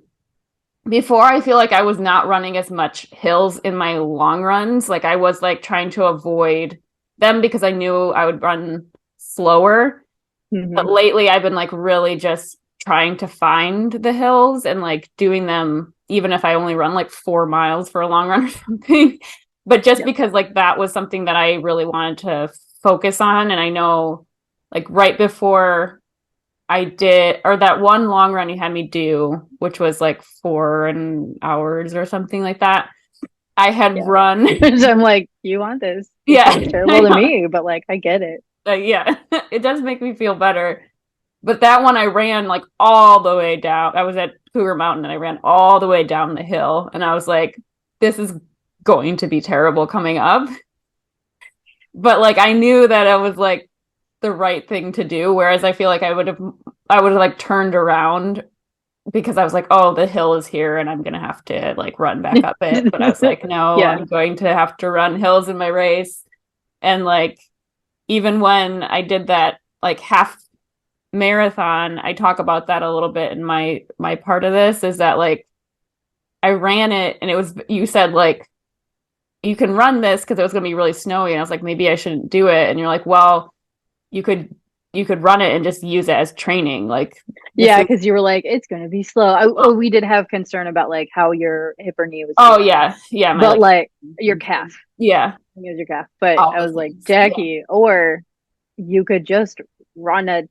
Speaker 1: before I feel like I was not running as much hills in my long runs. Like I was like trying to avoid them because I knew I would run slower. But
Speaker 2: Mm-hmm.
Speaker 1: lately I've been like really just trying to find the hills and like doing them even if I only run like 4 miles for a long run or something. But just
Speaker 2: Yep.
Speaker 1: because like that was something that I really wanted to focus on. And I know like right before I did, or that one long run you had me do, which was like 4 hours or something like that. I had
Speaker 2: Yeah.
Speaker 1: run.
Speaker 2: So I'm like, you want this? It
Speaker 1: Yeah,
Speaker 2: sounds
Speaker 1: I
Speaker 2: terrible to
Speaker 1: know.
Speaker 2: me, but like I get it.
Speaker 1: Yeah, it does make me feel better. But that one I ran like all the way down. I was at Cougar Mountain and I ran all the way down the hill. And I was like, this is going to be terrible coming up. But like I knew that it was like the right thing to do. Whereas I feel like I would have like turned around because I was like, oh, the hill is here and I'm gonna have to like run back up it. But I was like, no,
Speaker 2: Yeah.
Speaker 1: I'm going to have to run hills in my race. And like even when I did that like half marathon, I talk about that a little bit in my part of this is that like I ran it and it was you said like you can run this because it was gonna be really snowy. And I was like, maybe I shouldn't do it. And you're like, well, you could you could run it and just use it as training. Like this
Speaker 2: Yeah,
Speaker 1: is
Speaker 2: because you were like, it's gonna be slow. We did have concern about like how your hip or knee was
Speaker 1: oh
Speaker 2: feeling,
Speaker 1: yeah, yeah, my
Speaker 2: but
Speaker 1: like
Speaker 2: like your calf.
Speaker 1: yeah,
Speaker 2: I think it was your calf. But
Speaker 1: all
Speaker 2: I
Speaker 1: the
Speaker 2: was like,
Speaker 1: things. Yeah.
Speaker 2: Jackie, or you could just run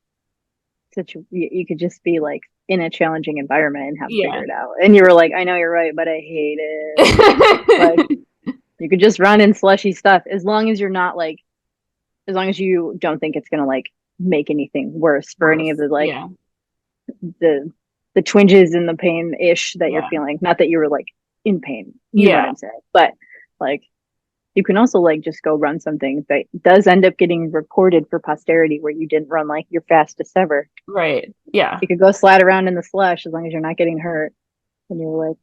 Speaker 2: you could just be like in a challenging environment and have to figure
Speaker 1: Yeah.
Speaker 2: it out. And you were like, I know you're right, but I hate it. Like you could just run in slushy stuff as long as you're not like, as long as you don't think it's gonna like make anything worse for any of
Speaker 1: Worse.
Speaker 2: the like
Speaker 1: Yeah.
Speaker 2: the the twinges and the pain ish that you're
Speaker 1: Yeah.
Speaker 2: feeling. Not that you were like in pain, you know what
Speaker 1: Yeah.
Speaker 2: I'm saying? But like you can also like just go run something that does end up getting recorded for posterity where you didn't run like your fastest ever.
Speaker 1: Right. Yeah.
Speaker 2: You could go slide around in the slush as long as you're not getting hurt. And you're like,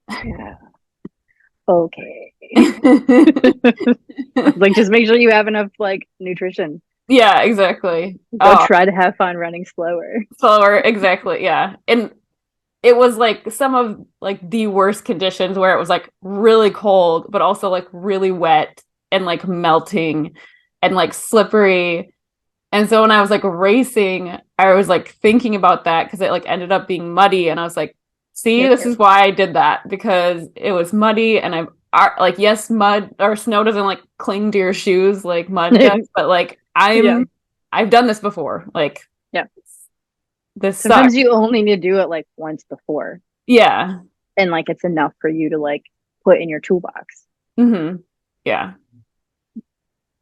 Speaker 2: Yeah. Okay. Like, just make sure you have enough like nutrition.
Speaker 1: Yeah, exactly.
Speaker 2: Go
Speaker 1: Oh,
Speaker 2: try to have fun running slower.
Speaker 1: slower, exactly. Yeah. And it was like some of like the worst conditions where it was like really cold, but also like really wet and like melting and like slippery. And so when I was like racing, I was like thinking about that because it like ended up being muddy. And I was like, see,
Speaker 2: Yep.
Speaker 1: this is why I did that because it was muddy and like, yes, mud or snow doesn't like cling to your shoes like mud does, but like
Speaker 2: Yeah.
Speaker 1: I've done this before. Like,
Speaker 2: Yeah.
Speaker 1: this
Speaker 2: Sometimes
Speaker 1: sucks.
Speaker 2: you only need to do it like once before,
Speaker 1: Yeah.
Speaker 2: and like it's enough for you to like put in your toolbox.
Speaker 1: Hmm. Yeah.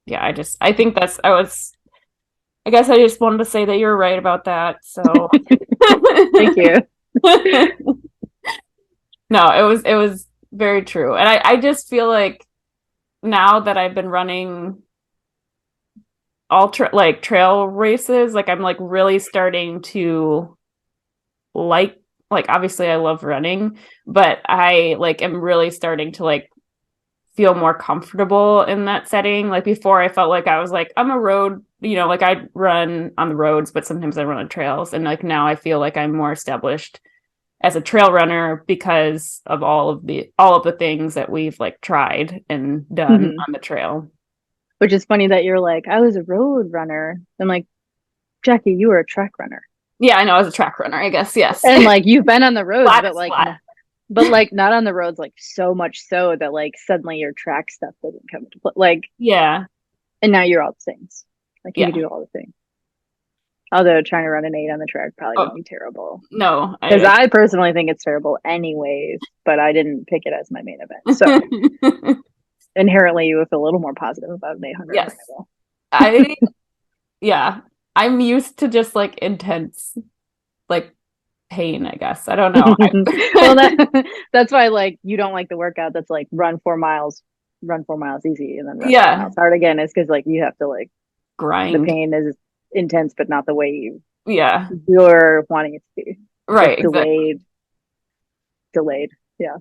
Speaker 1: Yeah. I think I guess I just wanted to say that you're right about that. So,
Speaker 2: Thank you.
Speaker 1: no, it was very true. And I just feel like now that I've been running ultra like trail races, like I'm like really starting to like obviously I love running, but I like am really starting to like feel more comfortable in that setting. Like before I felt like I was like I'm a road, like I run on the roads, but sometimes I run on trails and like now I feel like I'm more established as a trail runner because of all of the things that we've like tried and done
Speaker 2: Mhm.
Speaker 1: on the trail.
Speaker 2: Which is funny that you're like, I was a road runner. I'm like, Jackie, you were a track runner.
Speaker 1: Yeah, I know as a track runner, I guess. Yes.
Speaker 2: And like you've been on the roads,
Speaker 1: Flat
Speaker 2: but
Speaker 1: is
Speaker 2: like
Speaker 1: flat.
Speaker 2: but like not on the roads like so much so that like suddenly your track stuff doesn't come into play. Like,
Speaker 1: Yeah.
Speaker 2: and now you're all the things. Like you can
Speaker 1: Yeah.
Speaker 2: do all the things. Although trying to run an 8 on the track probably
Speaker 1: Oh,
Speaker 2: would be terrible.
Speaker 1: no.
Speaker 2: Because I personally think it's terrible anyways, but I didn't pick it as my main event. So inherently you would feel a little more positive about an 800
Speaker 1: Yes.
Speaker 2: mile.
Speaker 1: I yeah. I'm used to just like intense like pain, I guess. I don't know.
Speaker 2: Well, that's why like you don't like the workout that's like run 4 miles easy, and then run four
Speaker 1: Yeah.
Speaker 2: miles hard again. Is because like you have to like the
Speaker 1: Grind.
Speaker 2: pain is intense, but not the way
Speaker 1: Yeah.
Speaker 2: you're wanting it to be. It's like
Speaker 1: Right, exactly.
Speaker 2: delayed. Yeah.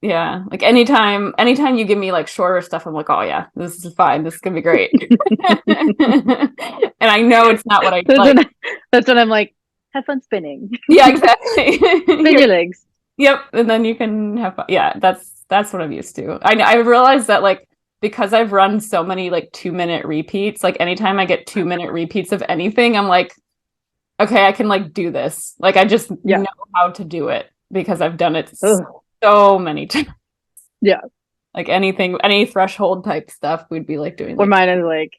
Speaker 1: Yeah. Like anytime you give me like shorter stuff, I'm like, oh yeah, this is fine. This is gonna be great. And I know it's not what I
Speaker 2: That's
Speaker 1: like.
Speaker 2: when, that's when I'm like, have fun spinning.
Speaker 1: Yeah, exactly.
Speaker 2: Spin your legs.
Speaker 1: Yep. And then you can have fun. Yeah, that's what I'm used to. I realized that like because I've run so many like 2 minute repeats, like anytime I get 2 minute repeats of anything, I'm like, okay, I can like do this. Like I just
Speaker 2: Yeah.
Speaker 1: know how to do it because I've done it
Speaker 2: Ugh.
Speaker 1: so many times.
Speaker 2: Yeah.
Speaker 1: Like anything, any threshold type stuff, we'd be like doing
Speaker 2: Or
Speaker 1: like,
Speaker 2: mine is like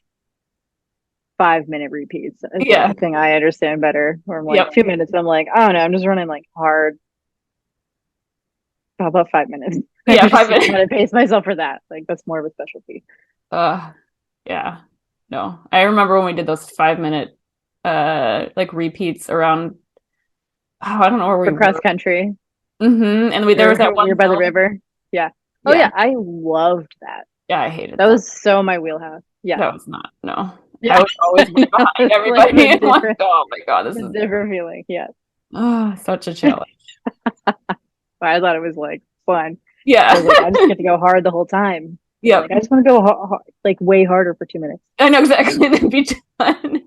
Speaker 2: 5 minute repeats. It's like
Speaker 1: yeah,
Speaker 2: the thing I understand better. Or I'm like
Speaker 1: yep,
Speaker 2: 2 minutes. I'm like, I don't know. I'm just running like hard. How about 5 minutes? I
Speaker 1: yeah,
Speaker 2: just
Speaker 1: five
Speaker 2: know how
Speaker 1: minutes.
Speaker 2: to pace myself for that. Like that's more of a specialty.
Speaker 1: Uh, yeah, no, I remember when we did those 5 minute, like repeats around. Oh, I don't know where we
Speaker 2: For cross
Speaker 1: were.
Speaker 2: country,
Speaker 1: And there was that
Speaker 2: we were
Speaker 1: one
Speaker 2: by the
Speaker 1: hill.
Speaker 2: river. Yeah. Oh
Speaker 1: Yeah,
Speaker 2: yeah, I loved that.
Speaker 1: yeah, I hated
Speaker 2: That
Speaker 1: that.
Speaker 2: was so my wheelhouse. Yeah.
Speaker 1: That was not no. I
Speaker 2: Yeah.
Speaker 1: was always way behind
Speaker 2: It's like
Speaker 1: everybody. I'm like, oh my god, this
Speaker 2: the
Speaker 1: is
Speaker 2: different feeling. Yeah.
Speaker 1: such a challenge.
Speaker 2: But I thought it was like fun.
Speaker 1: Yeah,
Speaker 2: I was like, I just get to go hard the whole time. I'm
Speaker 1: yep.
Speaker 2: like, I just want to go like way harder for 2 minutes.
Speaker 1: I know exactly. That'd be fun.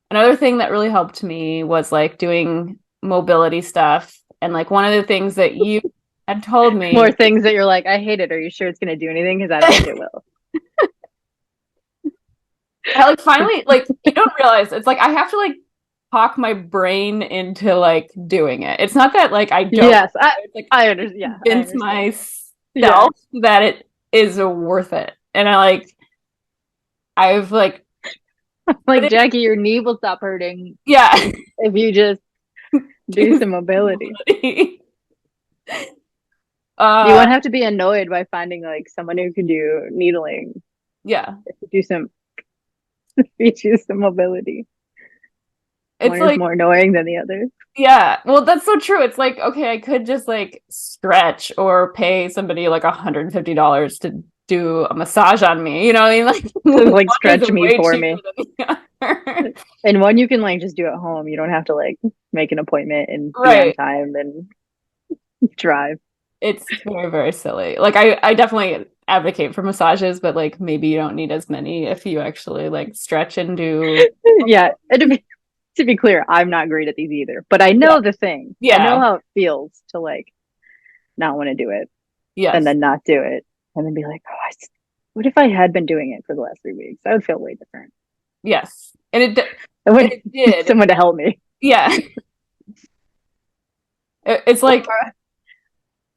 Speaker 1: Another thing that really helped me was like doing mobility stuff. And like one of the things that you had told
Speaker 2: More
Speaker 1: me,
Speaker 2: things that you're like, I hate it. Are you sure it's going to do anything? Because I don't think it will.
Speaker 1: I like finally like you don't realize it's like I have to like talk my brain into like doing it. It's not that like I don't
Speaker 2: Yes,
Speaker 1: it's like
Speaker 2: I understand. Yeah, I
Speaker 1: convince
Speaker 2: understand. Yeah.
Speaker 1: myself that it is worth it. And I've like put
Speaker 2: Like,
Speaker 1: it
Speaker 2: Jackie, your knee will stop hurting
Speaker 1: yeah.
Speaker 2: if you just do
Speaker 1: Do
Speaker 2: some mobility.
Speaker 1: mobility.
Speaker 2: You
Speaker 1: Uh
Speaker 2: won't have to be annoyed by finding like someone who can do needling.
Speaker 1: yeah.
Speaker 2: If you do some, if you choose some mobility.
Speaker 1: It's
Speaker 2: One is
Speaker 1: like
Speaker 2: more annoying than the other.
Speaker 1: yeah, well, that's so true. It's like, okay, I could just like stretch or pay somebody like $150 to do a massage on me. You know what I mean? Like
Speaker 2: So
Speaker 1: one
Speaker 2: like
Speaker 1: is
Speaker 2: stretch me
Speaker 1: way
Speaker 2: for
Speaker 1: cheaper
Speaker 2: me.
Speaker 1: than the other.
Speaker 2: And one you can like just do at home. You don't have to like make an appointment and be on
Speaker 1: Right.
Speaker 2: time and drive.
Speaker 1: It's very, very silly. Like I definitely advocate for massages, but like maybe you don't need as many if you actually like stretch and do.
Speaker 2: Yeah. And to be clear, I'm not great at these either, but I
Speaker 1: Yeah.
Speaker 2: know the thing. I know
Speaker 1: Yeah.
Speaker 2: how it feels to like not want to do it and
Speaker 1: Yes.
Speaker 2: then not do it and then be like, oh, what if I had been doing it for the last 3 weeks? I would feel way different.
Speaker 1: Yes.
Speaker 2: I
Speaker 1: And
Speaker 2: would
Speaker 1: it
Speaker 2: need
Speaker 1: did.
Speaker 2: someone to help me.
Speaker 1: Yeah. It's
Speaker 2: Or
Speaker 1: like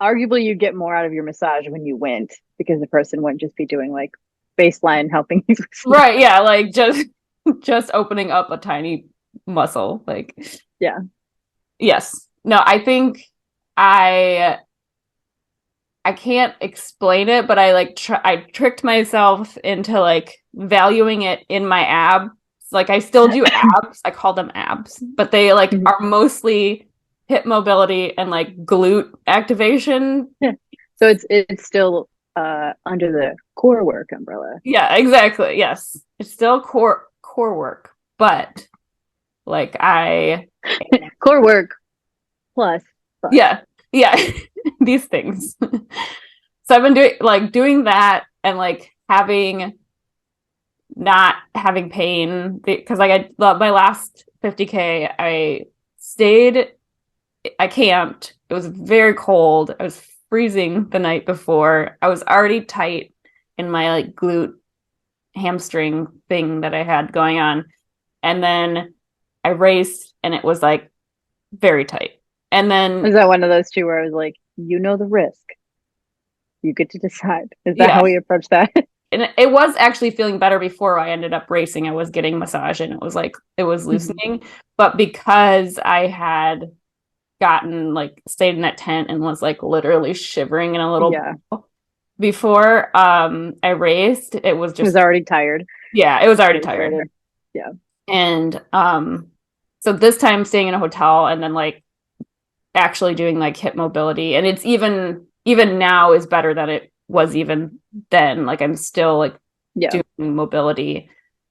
Speaker 2: arguably, you'd get more out of your massage when you went because the person wouldn't just be doing like baseline helping you sleep.
Speaker 1: right, yeah, like just opening up a tiny muscle. Like
Speaker 2: Yeah.
Speaker 1: yes. No, I think I I can't explain it, but I like I tricked myself into like valuing it in my abs. Like I still do abs. I call them abs, but they like
Speaker 2: Mhm.
Speaker 1: are mostly hip mobility and like glute activation.
Speaker 2: Yeah. So it's still under the core work umbrella.
Speaker 1: Yeah, exactly. Yes. It's still core work, but like I
Speaker 2: Core work plus fun.
Speaker 1: yeah, yeah, these things. So I've been doing that and like having not having pain because like I my last 50K I stayed I camped. It was very cold. I was freezing the night before. I was already tight in my like glute hamstring thing that I had going on. And then I raced and it was like very tight. And then
Speaker 2: Is that one of those two where I was like, you know the risk? You get to decide. Is that
Speaker 1: yeah,
Speaker 2: how we approach that?
Speaker 1: and it was actually feeling better before I ended up racing. I was getting massage and it was like it was
Speaker 2: Mhm.
Speaker 1: loosening. But because I had gotten like stayed in that tent and was like literally shivering in a little
Speaker 2: Yeah.
Speaker 1: before I raced, it was
Speaker 2: I was
Speaker 1: just
Speaker 2: already tired.
Speaker 1: yeah, it was already
Speaker 2: Right
Speaker 1: tired.
Speaker 2: there. Yeah.
Speaker 1: And so this time staying in a hotel and then like actually doing like hip mobility and it's even now is better than it was even then. Like I'm still like
Speaker 2: Yeah.
Speaker 1: doing mobility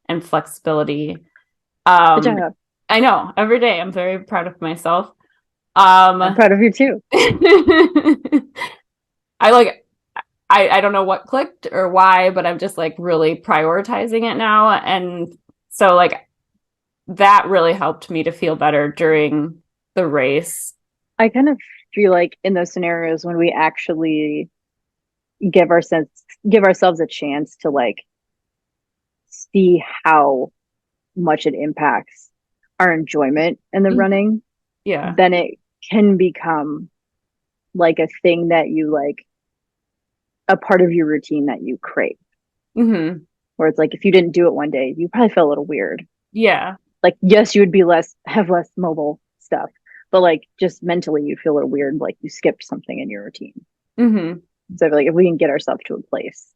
Speaker 1: and flexibility.
Speaker 2: Good
Speaker 1: Um
Speaker 2: job.
Speaker 1: I know every day I'm very proud of myself.
Speaker 2: I'm
Speaker 1: Um
Speaker 2: proud of you too.
Speaker 1: I like I don't know what clicked or why, but I'm just like really prioritizing it now. And so like that really helped me to feel better during the race.
Speaker 2: I kind of feel like in those scenarios when we actually give ourselves give ourselves a chance to like see how much it impacts our enjoyment in the
Speaker 1: Mhm.
Speaker 2: running,
Speaker 1: Yeah.
Speaker 2: then it can become like a thing that you like a part of your routine that you crave.
Speaker 1: Hmm.
Speaker 2: Where it's like if you didn't do it one day, you probably feel a little weird.
Speaker 1: Yeah.
Speaker 2: Like yes, you would be less have less mobile stuff, but like just mentally you'd feel a little weird like you skipped something in your routine.
Speaker 1: Hmm.
Speaker 2: So I feel like if we can get ourselves to a place,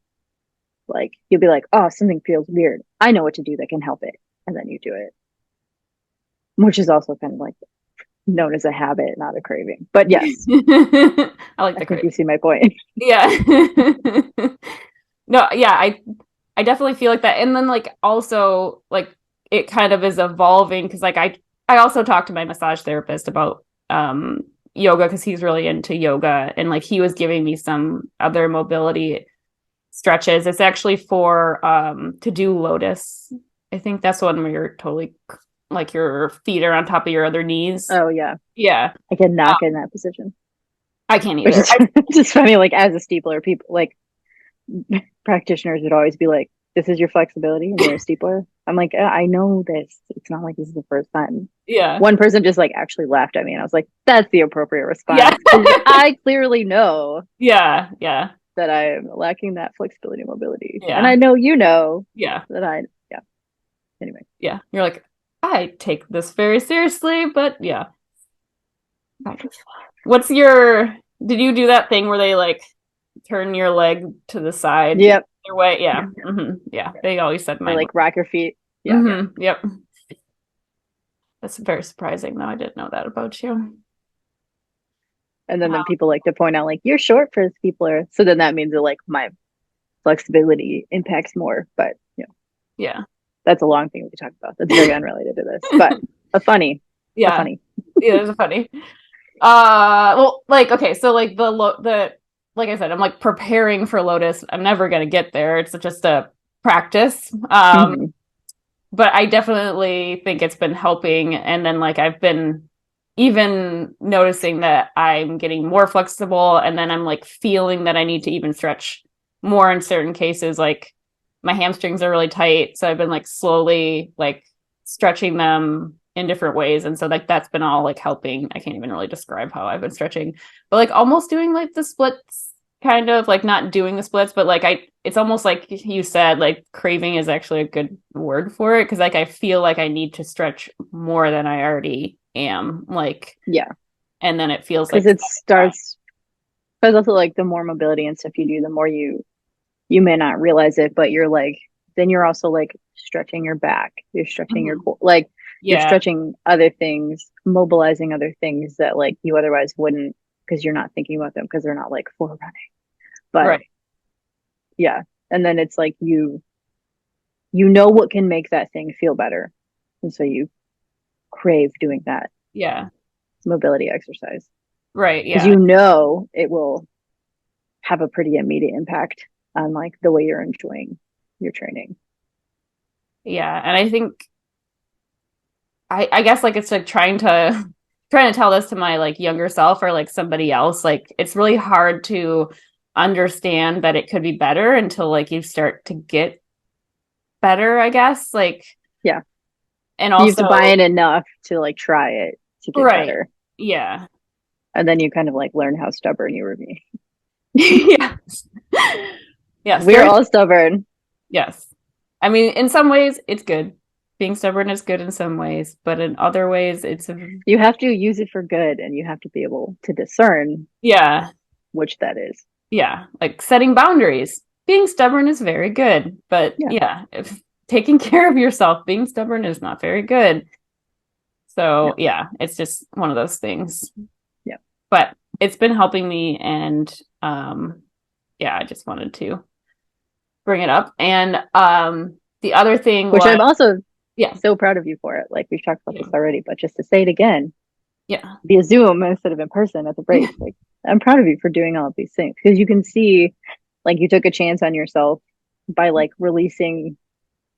Speaker 2: like you'll be like, oh, something feels weird. I know what to do that can help it. And then you do it, which is also kind of like known as a habit, not a craving. But yes,
Speaker 1: I like
Speaker 2: I
Speaker 1: the
Speaker 2: think
Speaker 1: crave.
Speaker 2: you see my point.
Speaker 1: Yeah. No, yeah, I definitely feel like that. And then like also like it kind of is evolving because like I also talked to my massage therapist about yoga because he's really into yoga and like he was giving me some other mobility stretches. It's actually for to do lotus. I think that's one where you're totally like your feet are on top of your other knees.
Speaker 2: Oh yeah,
Speaker 1: Yeah.
Speaker 2: I can
Speaker 1: Um,
Speaker 2: knock in that position,
Speaker 1: I can't
Speaker 2: which
Speaker 1: either.
Speaker 2: is just funny. Like as a steepler, people like practitioners would always be like, "This is your flexibility, and you're a steepler." I'm like, I know this. It's not like this is the first time.
Speaker 1: Yeah.
Speaker 2: One person just like actually laughed at me, and I was like, "That's the appropriate
Speaker 1: Yeah.
Speaker 2: response because I clearly know
Speaker 1: Yeah. Yeah.
Speaker 2: that I am lacking that flexibility and mobility, and
Speaker 1: Yeah.
Speaker 2: I know you know
Speaker 1: Yeah.
Speaker 2: that I yeah." Anyway,
Speaker 1: Yeah. You're like, I take this very seriously, but yeah. What's your, did you do that thing where they like turn your leg to the side
Speaker 2: yep,
Speaker 1: their way? Yeah. Yeah. They always said
Speaker 2: or
Speaker 1: mine.
Speaker 2: like rock your feet. Yeah,
Speaker 1: Yep. That's very surprising though. I didn't know that about you.
Speaker 2: and then people like to point out like you're short for a steepler, so then that means that like my flexibility impacts more. But you know,
Speaker 1: Yeah.
Speaker 2: that's a long thing we could talk about. That's very unrelated to this, but a funny, a
Speaker 1: Yeah.
Speaker 2: funny.
Speaker 1: Yeah, it's funny. Well, like, okay, so like the like I said, I'm like preparing for Lotus. I'm never gonna get there. It's just a practice.
Speaker 2: Hmm.
Speaker 1: But I definitely think it's been helping. And then like I've been even noticing that I'm getting more flexible, and then I'm like feeling that I need to even stretch more in certain cases. Like my hamstrings are really tight, so I've been like slowly like stretching them in different ways, and so like that's been all like helping. I can't even really describe how I've been stretching, but like almost doing like the splits, kind of like not doing the splits, but like I it's almost like you said, like craving is actually a good word for it, because like I feel like I need to stretch more than I already am, like,
Speaker 2: Yeah,
Speaker 1: and then it feels
Speaker 2: because
Speaker 1: like
Speaker 2: it starts. Because also like the more mobility and stuff you do, the more you may not realize it, but you're like then you're also like stretching your back, you're stretching your
Speaker 1: Mhm.
Speaker 2: core, like you're
Speaker 1: Yeah,
Speaker 2: stretching other things, mobilizing other things that like you otherwise wouldn't because you're not thinking about them because they're not like for running. But
Speaker 1: right.
Speaker 2: yeah, and then it's like you know what can make that thing feel better, and so you crave doing that
Speaker 1: Yeah,
Speaker 2: mobility exercise
Speaker 1: right.
Speaker 2: because
Speaker 1: Yeah,
Speaker 2: you know it will have a pretty immediate impact on like the way you're enjoying your training.
Speaker 1: yeah. And I think I guess like it's like trying to tell this to my like younger self or like somebody else. Like it's really hard to understand that it could be better until like you start to get better, I guess. Like,
Speaker 2: Yeah,
Speaker 1: and
Speaker 2: you have to buy
Speaker 1: also,
Speaker 2: in enough to like try it to get
Speaker 1: right.
Speaker 2: better,
Speaker 1: Yeah.
Speaker 2: and then you kind of like learn how stubborn you were being.
Speaker 1: Yeah. Yes,
Speaker 2: We're
Speaker 1: very,
Speaker 2: all stubborn.
Speaker 1: yes. I mean, in some ways, it's good. Being stubborn is good in some ways, but in other ways,
Speaker 2: You have to use it for good, and you have to be able to discern
Speaker 1: yeah,
Speaker 2: which that is.
Speaker 1: yeah, like setting boundaries. Being stubborn is very good, but
Speaker 2: Yeah,
Speaker 1: yeah, if taking care of yourself, being stubborn is not very good.
Speaker 2: no,
Speaker 1: So yeah, it's just one of those things.
Speaker 2: yeah.
Speaker 1: But it's been helping me, and yeah, I just wanted to bring it up. And the other thing
Speaker 2: Which
Speaker 1: was,
Speaker 2: I'm also
Speaker 1: yeah,
Speaker 2: so proud of you for it. Like we've talked about
Speaker 1: yeah,
Speaker 2: this already, but just to say it again
Speaker 1: yeah,
Speaker 2: via Zoom instead of in person at the race, like I'm proud of you for doing all of these things because you can see, like you took a chance on yourself by like releasing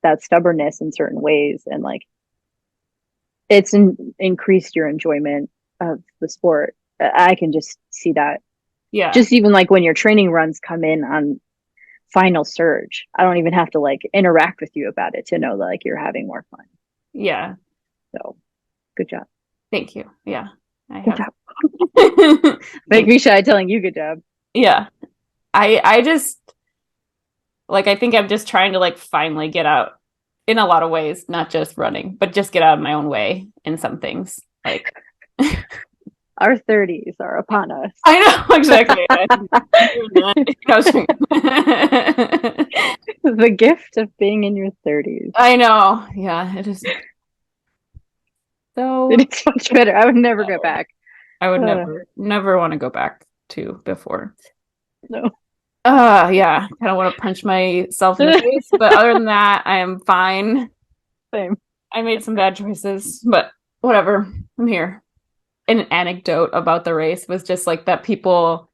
Speaker 2: that stubbornness in certain ways, and like increased your enjoyment of the sport. I can just see that.
Speaker 1: yeah,
Speaker 2: Just even like when your training runs come in on final surge, I don't even have to like interact with you about it to know that like you're having more fun.
Speaker 1: yeah.
Speaker 2: So good job.
Speaker 1: Thank you. Yeah, I
Speaker 2: Good
Speaker 1: have.
Speaker 2: job. Make
Speaker 1: Thank
Speaker 2: me shy telling you good job.
Speaker 1: yeah. I just like I think I'm just trying to like finally get out in a lot of ways, not just running, but just get out of my own way in some things. Like
Speaker 2: Our 30s are upon us.
Speaker 1: I know exactly.
Speaker 2: The gift of being in your 30s.
Speaker 1: I know. Yeah, it is
Speaker 2: It
Speaker 1: so.
Speaker 2: is much better. I would never go back.
Speaker 1: I would
Speaker 2: Uh,
Speaker 1: never want to go back to before.
Speaker 2: no.
Speaker 1: Yeah, kind of want to punch myself in the face, but other than that, I am fine.
Speaker 2: Same.
Speaker 1: I made some bad choices, but whatever. I'm here. An anecdote about the race was just like that people,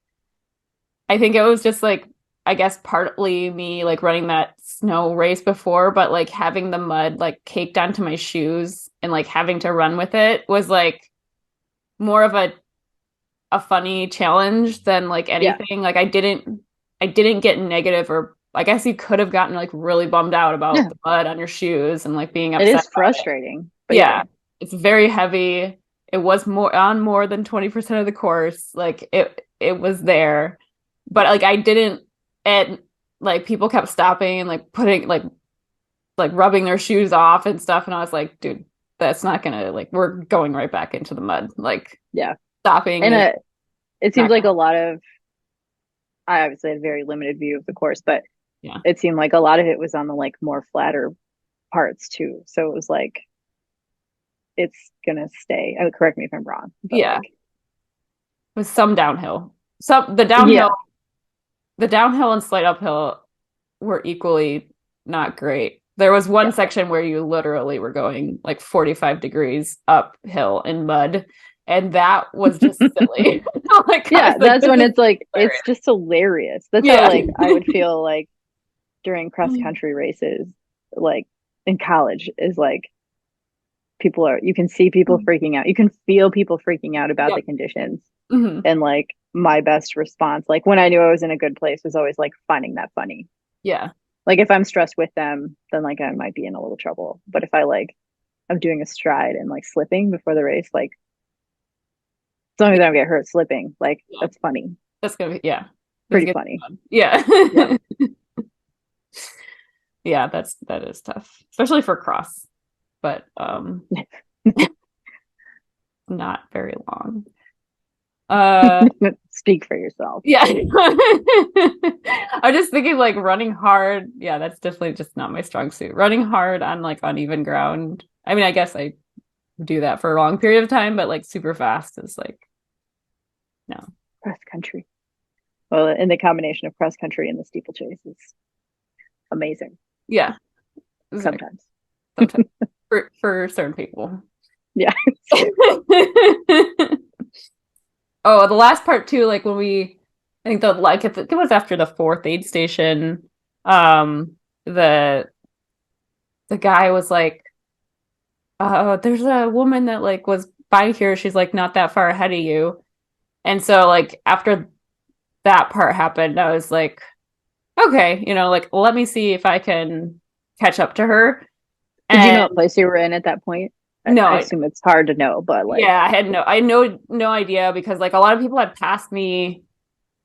Speaker 1: I think it was just like, I guess partly me like running that snow race before, but like having the mud like caked onto my shoes and like having to run with it was like more of a funny challenge than like
Speaker 2: Yeah.
Speaker 1: anything. Like I didn't get negative, or I guess you could have gotten like really bummed out about
Speaker 2: Yeah.
Speaker 1: the mud on your shoes and like being
Speaker 2: It
Speaker 1: upset
Speaker 2: is
Speaker 1: about it.
Speaker 2: frustrating. But yeah.
Speaker 1: Yeah, it's very heavy. It was more than 20% of the course. Like it was there. But like I didn't, and like people kept stopping and like putting like rubbing their shoes off and stuff, and I was like, dude, that's not gonna, like, we're going right back into the mud. Like
Speaker 2: Yeah.
Speaker 1: stopping
Speaker 2: And
Speaker 1: is
Speaker 2: it seems
Speaker 1: not
Speaker 2: like
Speaker 1: gonna
Speaker 2: a
Speaker 1: help.
Speaker 2: lot of, I obviously had a very limited view of the course, but
Speaker 1: Yeah.
Speaker 2: it seemed like a lot of it was on the like more flatter parts too. So it was like, it's gonna stay. I mean, correct me if I'm wrong, but
Speaker 1: Yeah.
Speaker 2: like,
Speaker 1: With some downhill. Some
Speaker 2: yeah,
Speaker 1: the downhill and slight uphill were equally not great. There was one
Speaker 2: yeah,
Speaker 1: section where you literally were going like 45 degrees uphill in mud, And that was just silly. Like I
Speaker 2: Yeah,
Speaker 1: was like,
Speaker 2: that's
Speaker 1: this
Speaker 2: when
Speaker 1: is
Speaker 2: it's like it's
Speaker 1: hilarious.
Speaker 2: just hilarious. That's how
Speaker 1: Yeah.
Speaker 2: like I would feel like during cross country races, like in college, is like people are you can see people freaking out. You can feel people freaking out about the
Speaker 1: Yep.
Speaker 2: conditions.
Speaker 1: Hmm.
Speaker 2: And like my best response, like when I knew I was in a good place, was always like finding that funny.
Speaker 1: Yeah.
Speaker 2: Like if I'm stressed with them, then like I might be in a little trouble. But if I like I'm doing a stride and like slipping before the race, like as long as I don't get hurt slipping, like
Speaker 1: Yeah.
Speaker 2: that's funny.
Speaker 1: That's gonna be, yeah. It's
Speaker 2: Pretty
Speaker 1: gonna be
Speaker 2: funny.
Speaker 1: fun. Yeah.
Speaker 2: Yep.
Speaker 1: Yeah, that is tough. Especially for cross, but not very long. Uh
Speaker 2: Speak for yourself.
Speaker 1: yeah. I'm just thinking like running hard. Yeah, that's definitely just not my strong suit. Running hard on like uneven ground. I mean, I guess I do that for a long period of time, but like super fast is like no.
Speaker 2: Cross country. Well, and the combination of cross country and the steeplechase is amazing
Speaker 1: Yeah, exactly.
Speaker 2: sometimes.
Speaker 1: Sometimes for certain people.
Speaker 2: Yeah.
Speaker 1: Oh, the last part too, like when we, I think the like it was after the fourth aid station. The guy was like, there's a woman that like was by here. She's like not that far ahead of you. And so like after that part happened, I was like, okay, like let me see if I can catch up to her.
Speaker 2: Did you know
Speaker 1: And
Speaker 2: what place you were in at that point? I
Speaker 1: no,
Speaker 2: assume it's hard to know, but like,
Speaker 1: yeah, I had no idea because like a lot of people had passed me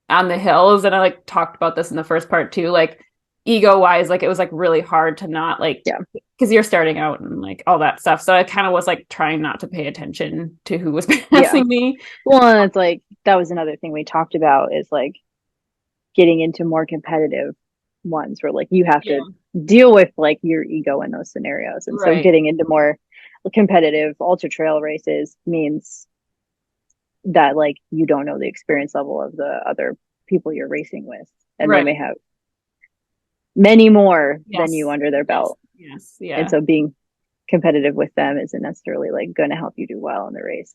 Speaker 1: on the hills, and I like talked about this in the first part too, like ego wise, like it was like really hard to not like
Speaker 2: yeah,
Speaker 1: because you're starting out and like all that stuff. So I kind of was like trying not to pay attention to who was
Speaker 2: yeah.
Speaker 1: passing me.
Speaker 2: Well, it's like that was another thing we talked about is like getting into more competitive ones where like you have
Speaker 1: Yeah.
Speaker 2: to deal with like your ego in those scenarios. And so
Speaker 1: Right.
Speaker 2: getting into more competitive ultra trail races means that like you don't know the experience level of the other people you're racing with. And they
Speaker 1: Right.
Speaker 2: may have many more than you
Speaker 1: Yes.
Speaker 2: under their
Speaker 1: Yes.
Speaker 2: belt.
Speaker 1: Yes.
Speaker 2: And
Speaker 1: Yeah.
Speaker 2: so being competitive with them isn't necessarily like going to help you do well in the race.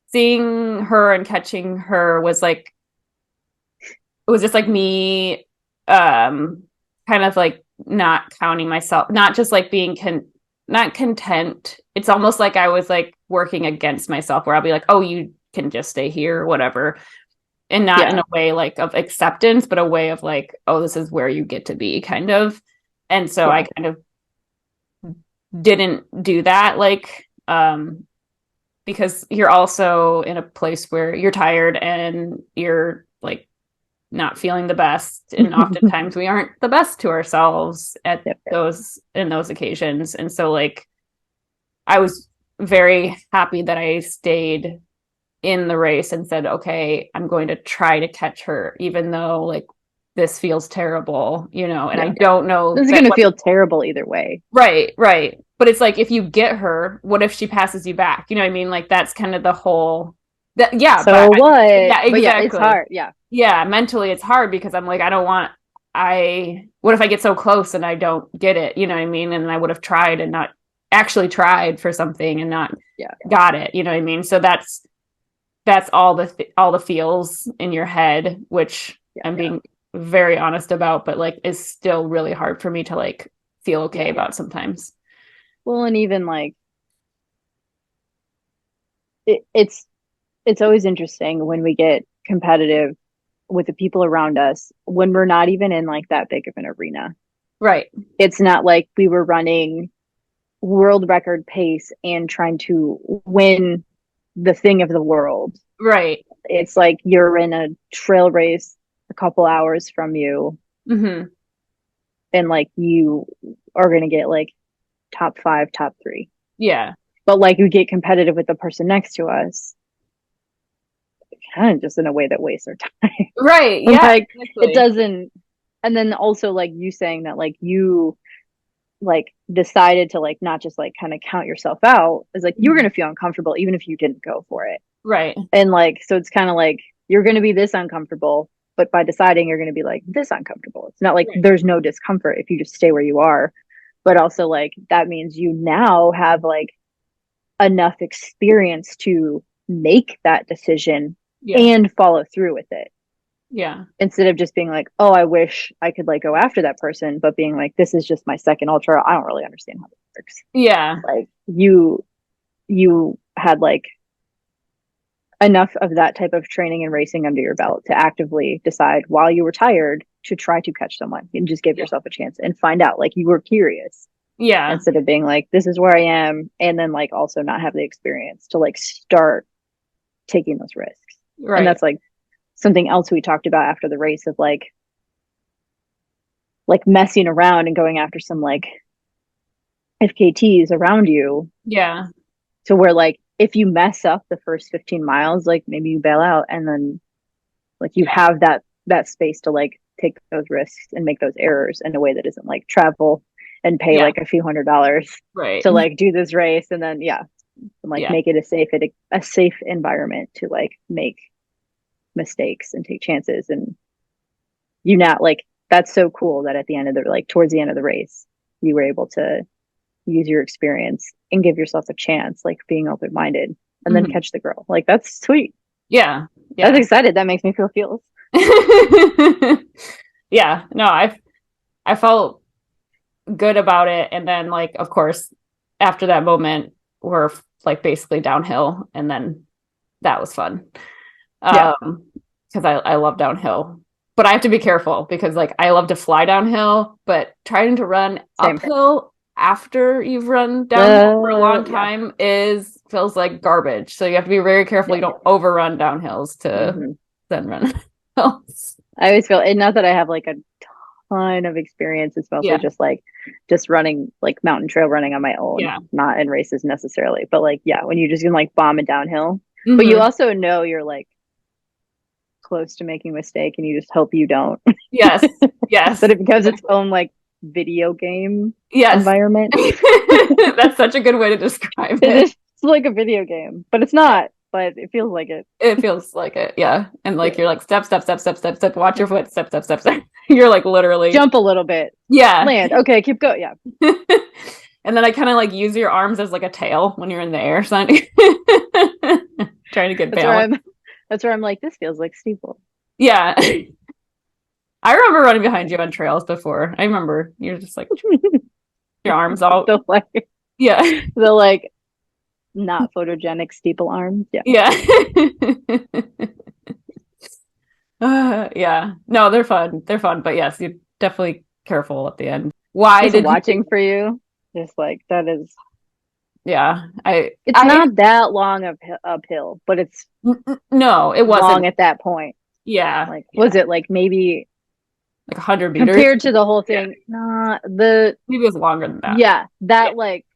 Speaker 1: Seeing her and catching her was like it was just like me kind of like not counting myself, not just like being not content. It's almost like I was like working against myself where I'll be like, oh, you can just stay here or whatever. And not in
Speaker 2: Yeah.
Speaker 1: a way like of acceptance, but a way of like, oh, this is where you get to be kind of. And so
Speaker 2: Yeah.
Speaker 1: I kind of didn't do that like because you're also in a place where you're tired and you're like not feeling the best, and oftentimes we aren't the best to ourselves at
Speaker 2: Yep.
Speaker 1: those in those occasions. And so like I was very happy that I stayed in the race and said, okay, I'm going to try to catch her even though like this feels terrible, and I
Speaker 2: Yeah.
Speaker 1: don't know
Speaker 2: This is
Speaker 1: that
Speaker 2: going to
Speaker 1: what.
Speaker 2: feel terrible either way.
Speaker 1: Right, but it's like if you get her, what if she passes you back, you know what I mean? Like that's kind of the whole that. Yeah,
Speaker 2: So
Speaker 1: but
Speaker 2: what?
Speaker 1: yeah,
Speaker 2: But yeah, it's
Speaker 1: exactly.
Speaker 2: hard. Yeah.
Speaker 1: Yeah, mentally it's hard because I'm like, I don't want, I what if I get so close and I don't get it, you know what I mean? And I would have tried and not actually tried for something and not
Speaker 2: Yeah.
Speaker 1: got it, you know what I mean? So that's all the feels in your head, which
Speaker 2: Yeah.
Speaker 1: I'm being very honest about, but like is still really hard for me to like feel okay
Speaker 2: Yeah.
Speaker 1: about sometimes.
Speaker 2: Well, and even like it's always interesting when we get competitive with the people around us when we're not even in like that big of an arena.
Speaker 1: Right.
Speaker 2: It's not like we were running world record pace and trying to win the thing of the world.
Speaker 1: Right.
Speaker 2: It's like you're in a trail race a couple hours from you
Speaker 1: Mm-hmm.
Speaker 2: and like you are going to get like top 5, top 3.
Speaker 1: Yeah.
Speaker 2: But like you get competitive with the person next to us, kind of just in a way that wastes our time.
Speaker 1: Right. Yeah,
Speaker 2: Like it
Speaker 1: exactly.
Speaker 2: doesn't. And then also like you saying that like you like decided to like not just like kind of count yourself out is like you were
Speaker 1: Mhm.
Speaker 2: going to feel uncomfortable even if you didn't go for it.
Speaker 1: Right.
Speaker 2: And like so it's kind of like you're going to be this uncomfortable, but by deciding you're going to be like this uncomfortable. It's not like
Speaker 1: Right.
Speaker 2: there's no discomfort if you just stay where you are, but also like that means you now have like enough experience to make that decision
Speaker 1: Yeah.
Speaker 2: and follow through with it,
Speaker 1: Yeah.
Speaker 2: instead of just being like, oh, I wish I could like go after that person, but being like, this is just my second ultra. I don't really understand how this works.
Speaker 1: Yeah.
Speaker 2: Like you had like enough of that type of training and racing under your belt to actively decide while you were tired to try to catch someone and just give
Speaker 1: Yeah.
Speaker 2: yourself a chance and find out. Like you were curious
Speaker 1: Yeah.
Speaker 2: instead of being like, this is where I am, and then like also not have the experience to like start taking those risks. And
Speaker 1: Right.
Speaker 2: that's like something else we talked about after the race of like messing around and going after some like FKTs around you,
Speaker 1: Yeah.
Speaker 2: to where like if you mess up the first 15 miles, like maybe you bail out, and then like you
Speaker 1: Yeah.
Speaker 2: have that space to like take those risks and make those errors in a way that isn't like travel and pay
Speaker 1: Yeah.
Speaker 2: like a few $100s
Speaker 1: Right.
Speaker 2: to like do this race, and then yeah, and like
Speaker 1: Yeah.
Speaker 2: make it a safe environment to like make mistakes and take chances. And you not like, that's so cool that at the end of the like towards the end of the race you were able to use your experience and give yourself a chance, like being open-minded, and then
Speaker 1: Mhm.
Speaker 2: catch the girl. Like that's sweet.
Speaker 1: Yeah.
Speaker 2: That's
Speaker 1: Yeah.
Speaker 2: excited. That makes me feel feels.
Speaker 1: Yeah. No, I felt good about it. And then like of course after that moment we're like basically downhill and then that was fun.
Speaker 2: Yeah,
Speaker 1: Because I love downhill. But I have to be careful because like I love to fly downhill, but trying to run
Speaker 2: same.
Speaker 1: uphill after you've run downhill for a long
Speaker 2: Yeah,
Speaker 1: time is feels like garbage. So you have to be very careful
Speaker 2: yeah.
Speaker 1: you don't overrun downhills to
Speaker 2: Hmm.
Speaker 1: then run hills.
Speaker 2: I always feel, and not that I have like a ton of experience. It's mostly
Speaker 1: Yeah.
Speaker 2: just like just running like mountain trail running on my own,
Speaker 1: Yeah.
Speaker 2: not in races necessarily. But like, yeah, when you just can like bomb it downhill, but you
Speaker 1: Hmm.
Speaker 2: also know you're like close to making a mistake, and you just hope you don't.
Speaker 1: Yes. Yes.
Speaker 2: That it becomes its own like video game
Speaker 1: Yes.
Speaker 2: environment.
Speaker 1: That's such a good way to describe it.
Speaker 2: It's like a video game, but it's not. But it feels like it.
Speaker 1: It feels like it, yeah. And like
Speaker 2: Yeah.
Speaker 1: you're like step, step, step, step, step, step, watch your foot, step, step, step, step. You're like literally,
Speaker 2: Jump a little bit,
Speaker 1: yeah.
Speaker 2: land. Okay, keep going. Yeah,
Speaker 1: And then I kind of like use your arms as like a tail when you're in the air, so trying to get
Speaker 2: that's where
Speaker 1: balance.
Speaker 2: I'm. That's where I'm like, this feels like steeple.
Speaker 1: Yeah. I remember running behind you on trails before. I remember you're just like your arms out.
Speaker 2: The
Speaker 1: Yeah.
Speaker 2: like not photogenic steeple arms. Yeah,
Speaker 1: Yeah. Yeah. No, they're fun. They're fun, but yes, you're definitely careful at the end. Why
Speaker 2: just
Speaker 1: did you?
Speaker 2: watching for you, just like that is.
Speaker 1: Yeah,
Speaker 2: It's
Speaker 1: I
Speaker 2: not that long of uphill, but it's
Speaker 1: no, it
Speaker 2: long
Speaker 1: wasn't.
Speaker 2: at that point.
Speaker 1: Yeah,
Speaker 2: Like, was
Speaker 1: yeah,
Speaker 2: it like maybe
Speaker 1: like 100 meters.
Speaker 2: compared to the whole
Speaker 1: Yeah,
Speaker 2: thing? Nah, the
Speaker 1: maybe it was longer than that.
Speaker 2: yeah,
Speaker 1: Yeah,
Speaker 2: that like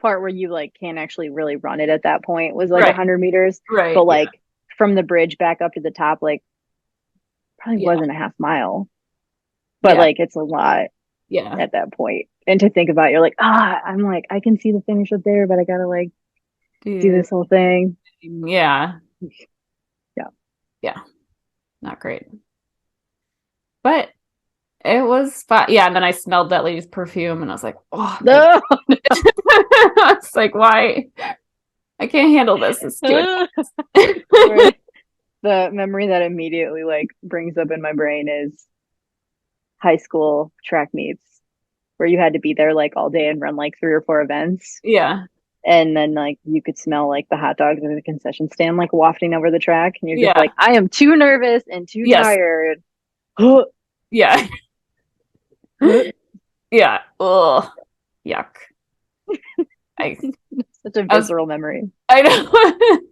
Speaker 2: part where you like can't actually really run it at that point was like
Speaker 1: right,
Speaker 2: 100 meters,
Speaker 1: right.
Speaker 2: but
Speaker 1: Yeah,
Speaker 2: like from the bridge back up to the top, like probably
Speaker 1: yeah,
Speaker 2: wasn't a half mile, but
Speaker 1: yeah,
Speaker 2: like it's a lot
Speaker 1: yeah.
Speaker 2: at that point. And to think about, you're like, I'm like, I can see the finish up there, but I gotta like do
Speaker 1: Dude,
Speaker 2: this whole thing.
Speaker 1: yeah,
Speaker 2: Yeah.
Speaker 1: yeah. Not great, but it was fun. Yeah, and then I smelled that lady's perfume, and I was like, oh,
Speaker 2: No.
Speaker 1: it's like why I can't handle this. It's too intense.
Speaker 2: The memory that immediately like brings up in my brain is high school track meets where you had to be there like all day and run like 3 or 4 events.
Speaker 1: Yeah,
Speaker 2: And then like you could smell like the hot dogs at the concession stand like wafting over the track, and you're just
Speaker 1: yeah,
Speaker 2: like, I am too nervous and too
Speaker 1: yes,
Speaker 2: tired.
Speaker 1: yeah, yeah. Ugh, yuck. I
Speaker 2: Such a
Speaker 1: I was
Speaker 2: visceral memory.
Speaker 1: I know.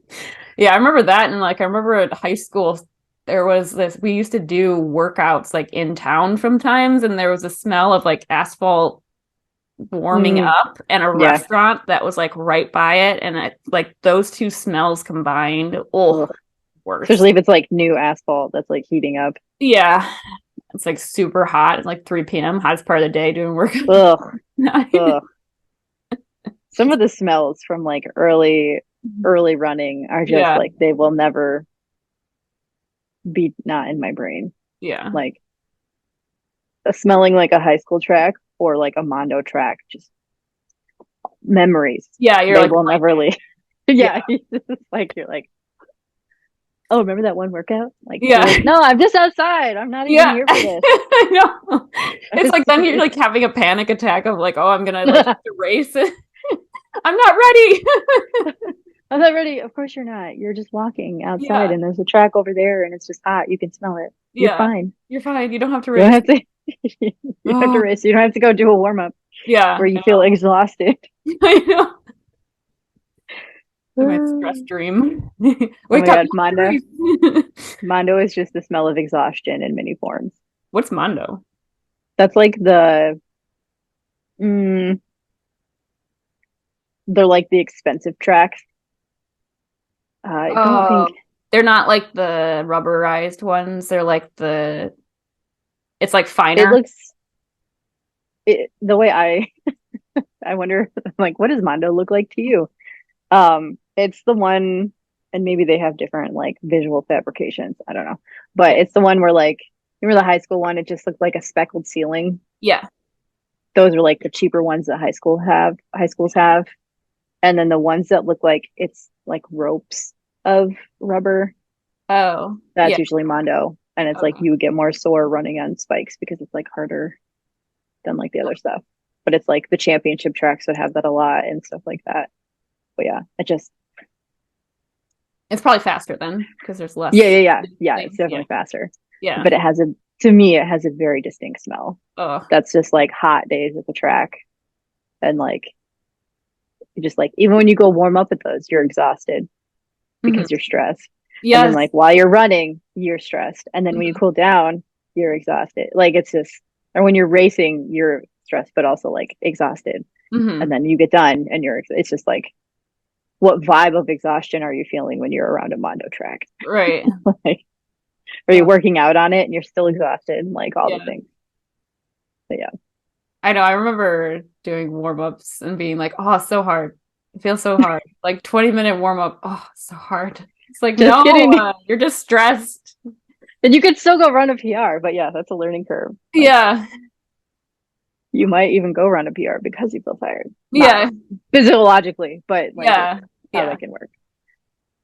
Speaker 1: Yeah, I remember that. And like, I remember at high school, there was this, we used to do workouts like in town from times, and there was a smell of like asphalt warming
Speaker 2: Mm,
Speaker 1: up and a
Speaker 2: yeah.
Speaker 1: restaurant that was like right by it. And like those two smells combined, oh,
Speaker 2: Ugh.
Speaker 1: worse.
Speaker 2: Especially if it's like new asphalt that's like heating up.
Speaker 1: Yeah. It's like super hot. It's like 3 p.m., hottest part of the day doing work.
Speaker 2: Ugh. Ugh. Some of the smells from like early running are just
Speaker 1: Yeah.
Speaker 2: like they will never be not in my brain.
Speaker 1: Yeah.
Speaker 2: Like smelling like a high school track or like a Mondo track, just memories.
Speaker 1: Yeah. You're
Speaker 2: They
Speaker 1: like,
Speaker 2: will never leave. Yeah,
Speaker 1: Yeah.
Speaker 2: it's like you're like, oh, remember that one workout? Like you're
Speaker 1: Yeah.
Speaker 2: like, no, I'm just outside. I'm not even
Speaker 1: Yeah.
Speaker 2: here for this.
Speaker 1: I know. It's like then you're like having a panic attack of like, oh, I'm gonna like have to race it. I'm not ready.
Speaker 2: I'm not ready. Of course you're not. You're just walking outside
Speaker 1: Yeah.
Speaker 2: and there's a track over there and it's just hot. You can smell it. You're
Speaker 1: Yeah.
Speaker 2: fine.
Speaker 1: You're fine. You don't have to
Speaker 2: You don't
Speaker 1: race.
Speaker 2: have to you don't have to
Speaker 1: Oh,
Speaker 2: race. You don't have to go do a warm up
Speaker 1: yeah.
Speaker 2: where you feel exhausted.
Speaker 1: I know. My stress
Speaker 2: Oh
Speaker 1: dream.
Speaker 2: my
Speaker 1: Wake up,
Speaker 2: God,
Speaker 1: you have to
Speaker 2: Mondo.
Speaker 1: race.
Speaker 2: Mondo is just the smell of exhaustion in many forms.
Speaker 1: What's Mondo?
Speaker 2: That's like mm, they're like the expensive tracks. I don't think
Speaker 1: Oh, they're not like the rubberized ones. They're like it's like
Speaker 2: it
Speaker 1: finer.
Speaker 2: looks the way I wonder like what does Mondo look like to you? It's the one, and maybe they have different like visual fabrications. I don't know, but
Speaker 1: Yeah.
Speaker 2: it's the one where like remember the high school one? It just looked like a speckled ceiling.
Speaker 1: Yeah.
Speaker 2: Those are like the cheaper ones that high schools have, and then the ones that look like it's like ropes of rubber.
Speaker 1: Oh,
Speaker 2: That's
Speaker 1: yeah.
Speaker 2: usually Mondo, and it's like
Speaker 1: Okay.
Speaker 2: you would get more sore running on spikes because it's like harder than like the other stuff. But it's like the championship tracks would have that a lot and stuff like that. But yeah, it just
Speaker 1: It's probably faster then because there's
Speaker 2: yeah,
Speaker 1: less
Speaker 2: yeah, yeah, yeah. It's
Speaker 1: things. Yeah.
Speaker 2: definitely faster,
Speaker 1: Yeah.
Speaker 2: but it has a to me it has a very distinct smell.
Speaker 1: Oh.
Speaker 2: That's just like hot days at the track, and like you just like even when you go warm up at those, you're exhausted
Speaker 1: Hmm.
Speaker 2: because you're stressed, and then
Speaker 1: Yes.
Speaker 2: like while you're running, you're stressed, and then when you
Speaker 1: Hmm.
Speaker 2: cool down, you're exhausted. Like it's just or when you're racing, you're stressed but also like exhausted, and
Speaker 1: Hmm.
Speaker 2: then you get done and you're it's just like what vibe of exhaustion are you feeling when you're around a Mondo track?
Speaker 1: Right.
Speaker 2: Like, are you
Speaker 1: Oh,
Speaker 2: working out on it and you're still exhausted? Like all the
Speaker 1: yeah.
Speaker 2: things. But yeah.
Speaker 1: I know. I remember doing warm-ups and being like, oh, so hard. It feels so hard. Like 20-minute warm-up. Oh, so hard. It's like,
Speaker 2: Just
Speaker 1: no,
Speaker 2: kidding.
Speaker 1: you're just stressed.
Speaker 2: And you could still go run a PR, but yeah, that's a learning curve. Like
Speaker 1: Yeah.
Speaker 2: you might even go run a PR because you feel tired. Not
Speaker 1: Yeah.
Speaker 2: physiologically, but like
Speaker 1: Yeah.
Speaker 2: how
Speaker 1: Yeah.
Speaker 2: that can work.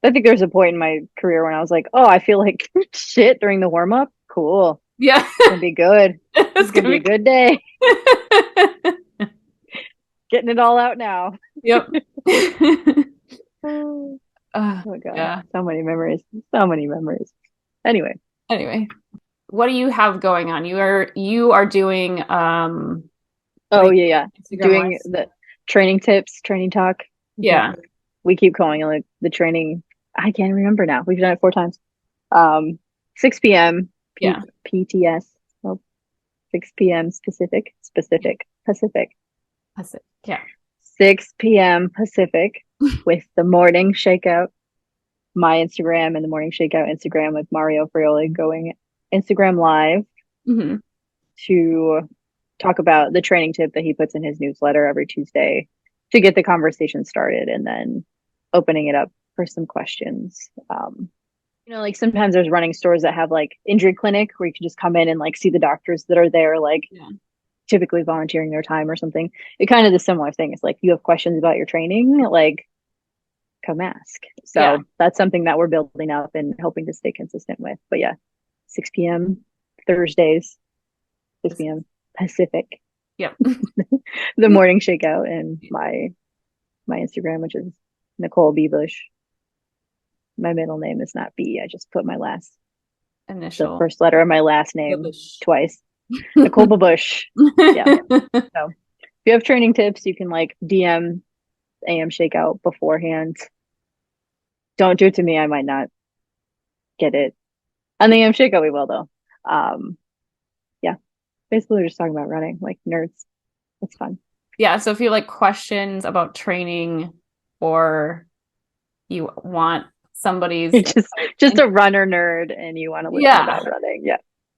Speaker 2: I think there's a point in my career when I was like, oh, I feel like shit during the warm up. Cool.
Speaker 1: Yeah.
Speaker 2: It's gonna be good.
Speaker 1: It's
Speaker 2: It's gonna
Speaker 1: gonna
Speaker 2: be a
Speaker 1: be
Speaker 2: good day. Getting it all out now.
Speaker 1: Yep.
Speaker 2: Oh my God.
Speaker 1: Yeah.
Speaker 2: So many memories. So many memories. Anyway.
Speaker 1: Anyway, what do you have going on? You are doing what do
Speaker 2: Oh
Speaker 1: you
Speaker 2: yeah, yeah.
Speaker 1: Instagram
Speaker 2: Doing
Speaker 1: lives?
Speaker 2: the training tips, training talk.
Speaker 1: Yeah.
Speaker 2: We keep calling it like the training. I can't remember now. We've done it 4 times. Um, 6 p.m.
Speaker 1: Yeah.
Speaker 2: PTS. Well, 6 p.m. Pacific.
Speaker 1: That's it. Yeah.
Speaker 2: 6 p.m. Pacific with the morning shakeout. My Instagram and the morning shakeout Instagram with Mario Frioli going Instagram live
Speaker 1: Hmm.
Speaker 2: to talk about the training tip that he puts in his newsletter every Tuesday to get the conversation started and then opening it up for some questions. Like sometimes there's running stores that have like injury clinic where you can just come in and like see the doctors that are there, like
Speaker 1: Yeah.
Speaker 2: typically volunteering their time or something. It kind of the similar thing. It's like you have questions about your training, like come ask.
Speaker 1: Yeah.
Speaker 2: So that's something that we're building up and hoping to stay consistent with. But yeah, 6 p.m. Thursdays, 6 p.m. Pacific,
Speaker 1: Yep.
Speaker 2: the morning shakeout, and my Instagram, which is Nicole B. Bush. My middle name is not B. I just put the
Speaker 1: Initial.
Speaker 2: first letter of my last name
Speaker 1: Rubbish.
Speaker 2: twice. Nicole Bush. Yeah. So if you have training tips, you can like DM AM Shakeout beforehand. Don't do it to me. I might not get it. On the AM Shakeout, we will though. Yeah. Basically, we're just talking about running like nerds. It's fun.
Speaker 1: Yeah. So if you like questions about training or you want somebody's
Speaker 2: You're just
Speaker 1: insight
Speaker 2: just a runner nerd and you want to listen
Speaker 1: yeah.
Speaker 2: about running. Yeah.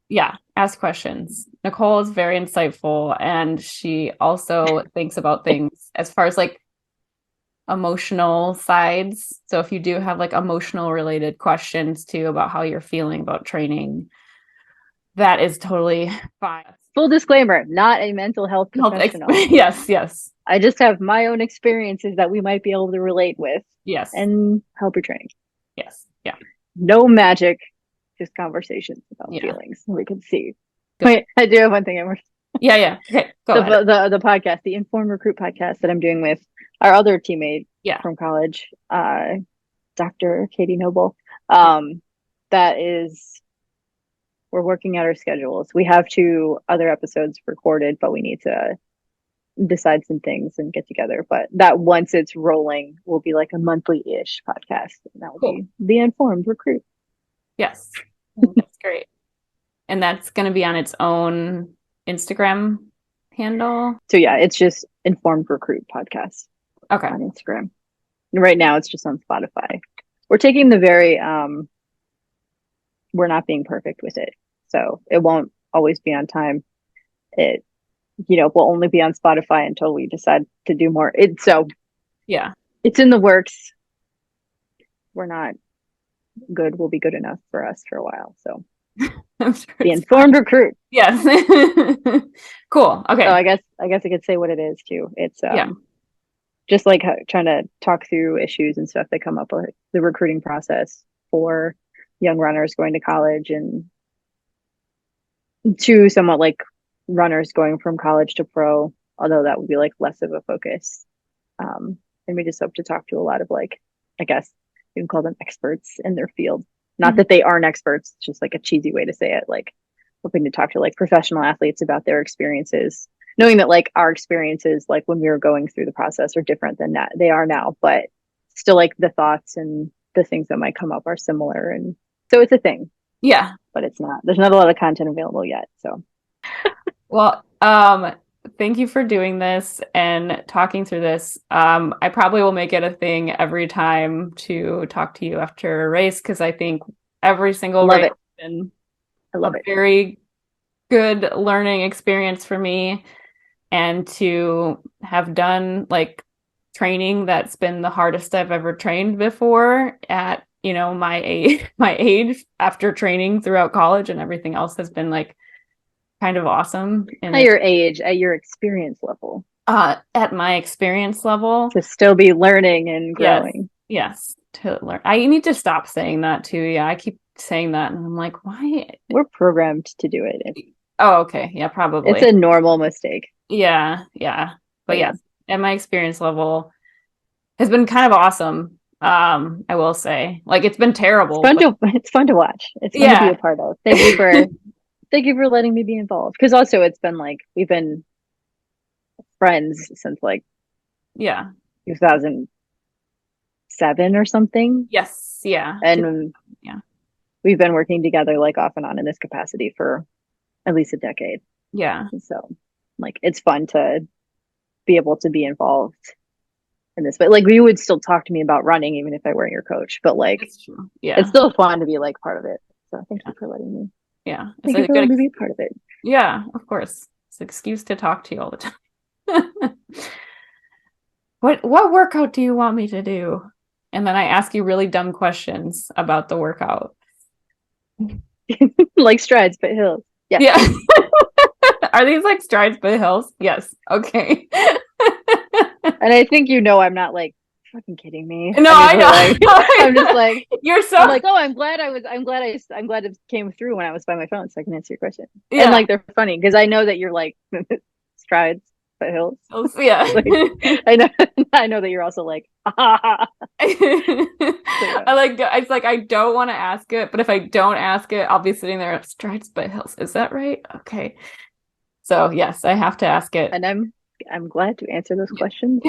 Speaker 1: Yeah, ask questions. Nicole is very insightful and she also thinks about things as far as like emotional sides. So if you do have like emotional related questions too about how you're feeling about training, that is totally fine.
Speaker 2: Full disclaimer, not a mental health
Speaker 1: Health
Speaker 2: professional.
Speaker 1: yes, yes.
Speaker 2: I just have my own experiences that we might be able to relate with
Speaker 1: Yes.
Speaker 2: and help your training.
Speaker 1: Yes. Yeah.
Speaker 2: No magic, just conversations about
Speaker 1: Yeah.
Speaker 2: feelings. We can see.
Speaker 1: Good.
Speaker 2: Wait, I do have one thing. I'm
Speaker 1: Yeah. Yeah. Okay. Go
Speaker 2: the
Speaker 1: ahead.
Speaker 2: the podcast, the Informed Recruit podcast that I'm doing with our other teammate
Speaker 1: Yeah.
Speaker 2: from college, Dr. Katie Noble.
Speaker 1: Yeah.
Speaker 2: That is, we're working out our schedules. We have 2 other episodes recorded, but we need to decide some things and get together. But that once it's rolling, will be like a monthly-ish podcast. And that will
Speaker 1: Cool.
Speaker 2: be the Informed Recruit.
Speaker 1: Yes. That's great. And that's going to be on its own Instagram handle.
Speaker 2: So yeah, it's just Informed Recruit podcast
Speaker 1: Okay.
Speaker 2: on Instagram. And right now it's just on Spotify. We're taking the very we're not being perfect with it. So it won't always be on time. It will only be on Spotify until we decide to do more.
Speaker 1: Yeah.
Speaker 2: It's in the works. We're not good will be good enough for us for a while. So
Speaker 1: I'm sure
Speaker 2: the
Speaker 1: it's
Speaker 2: Informed
Speaker 1: fine.
Speaker 2: Recruit.
Speaker 1: Yes. Cool.
Speaker 2: So
Speaker 1: Okay.
Speaker 2: I guess I could say what it is too. It's
Speaker 1: Yeah.
Speaker 2: just like trying to talk through issues and stuff that come up with the recruiting process for young runners going to college and to somewhat like runners going from college to pro, although that would be like less of a focus. And we just hope to talk to a lot of like, I guess you can call them experts in their field. Not that they aren't experts, it's just like a cheesy way to say it. Like hoping to talk to like professional athletes about their experiences, knowing that like our experiences, like when we were going through the process, are different than that they are now, but still like the thoughts and the things that might come up are similar. And so it's a thing,
Speaker 1: Yeah.
Speaker 2: but there's not a lot of content available yet. So
Speaker 1: Well, thank you for doing this and talking through this. I probably will make it a thing every time to talk to you after a race because I think every single
Speaker 2: love
Speaker 1: race
Speaker 2: it.
Speaker 1: has been
Speaker 2: I
Speaker 1: a
Speaker 2: love it.
Speaker 1: very good learning experience for me, and to have done like training that's been the hardest I've ever trained before at, my age, my age after training throughout college and everything else has been like kind of awesome. And
Speaker 2: At
Speaker 1: it's
Speaker 2: your age, at your experience level,
Speaker 1: at my experience level.
Speaker 2: to still be learning and
Speaker 1: Yes.
Speaker 2: growing.
Speaker 1: Yes. To learn. I need to stop saying that too. Yeah. I keep saying that and I'm like, why?
Speaker 2: We're programmed to do it.
Speaker 1: Oh, okay. Yeah,
Speaker 2: It's
Speaker 1: probably.
Speaker 2: a normal mistake.
Speaker 1: Yeah. Yeah. But
Speaker 2: But yeah,
Speaker 1: yes, at my experience level has been kind of awesome. I will say. Like it's been terrible, but
Speaker 2: it's fun to watch. It's fun to be a
Speaker 1: yeah.
Speaker 2: part of. Thank you for letting me be involved. Because also it's been like we've been friends since like
Speaker 1: Yeah.
Speaker 2: 2007 or something.
Speaker 1: Yes. Yeah.
Speaker 2: And
Speaker 1: Yeah.
Speaker 2: we've been working together like off and on in this capacity for at least a decade.
Speaker 1: Yeah.
Speaker 2: So like it's fun to be able to be involved in this. But like you would still talk to me about running even if I weren't your coach. But like
Speaker 1: It's true.
Speaker 2: it's
Speaker 1: Yeah.
Speaker 2: still fun to be like part of it. So thank you for letting me.
Speaker 1: Yeah. It's
Speaker 2: Thank you
Speaker 1: a
Speaker 2: for
Speaker 1: good
Speaker 2: letting me be part of it.
Speaker 1: yeah, of course. It's an excuse to talk to you all the time. What workout do you want me to do? And then I ask you really dumb questions about the workout.
Speaker 2: Like strides but hills. Yeah.
Speaker 1: Yeah. Are these like strides by hills? Yes. Okay.
Speaker 2: And I think I'm not like fucking kidding me.
Speaker 1: No, I know.
Speaker 2: Like, I'm just like
Speaker 1: You're
Speaker 2: I'm
Speaker 1: so
Speaker 2: like, oh, I'm glad it came through when I was by my phone so I can answer your question. And
Speaker 1: yeah.
Speaker 2: like they're funny because I know that you're like strides but hills.
Speaker 1: Yeah.
Speaker 2: Like I know that you're also like ah. So, yeah.
Speaker 1: I like it's like I don't want to ask it, but if I don't ask it, I'll be sitting there strides by hills. Is that right? Okay. So yes, I have to ask it.
Speaker 2: And I'm glad to answer those questions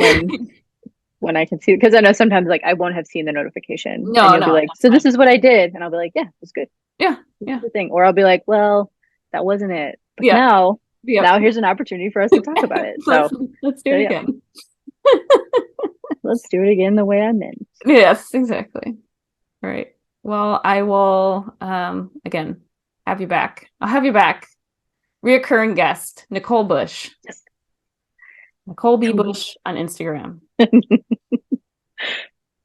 Speaker 2: when I can see, because I know sometimes like I won't have seen the notification and
Speaker 1: No,
Speaker 2: you'll be
Speaker 1: no,
Speaker 2: like,
Speaker 1: that's
Speaker 2: so
Speaker 1: fine.
Speaker 2: this is what I did. And I'll be like, yeah, it's good.
Speaker 1: Yeah,
Speaker 2: This
Speaker 1: yeah,
Speaker 2: is the thing. Or I'll be like, well, that wasn't it. But
Speaker 1: yeah,
Speaker 2: now
Speaker 1: yeah.
Speaker 2: here's an opportunity for us to talk about it.
Speaker 1: let's
Speaker 2: So,
Speaker 1: let's do
Speaker 2: so
Speaker 1: it
Speaker 2: yeah,
Speaker 1: again.
Speaker 2: let's do it again the way I meant.
Speaker 1: Yes, exactly. Right. Well, I will again have you back. I'll have you back. Reoccurring guest, Nicole Bush.
Speaker 2: Yes.
Speaker 1: Nicole B. Bush on Instagram.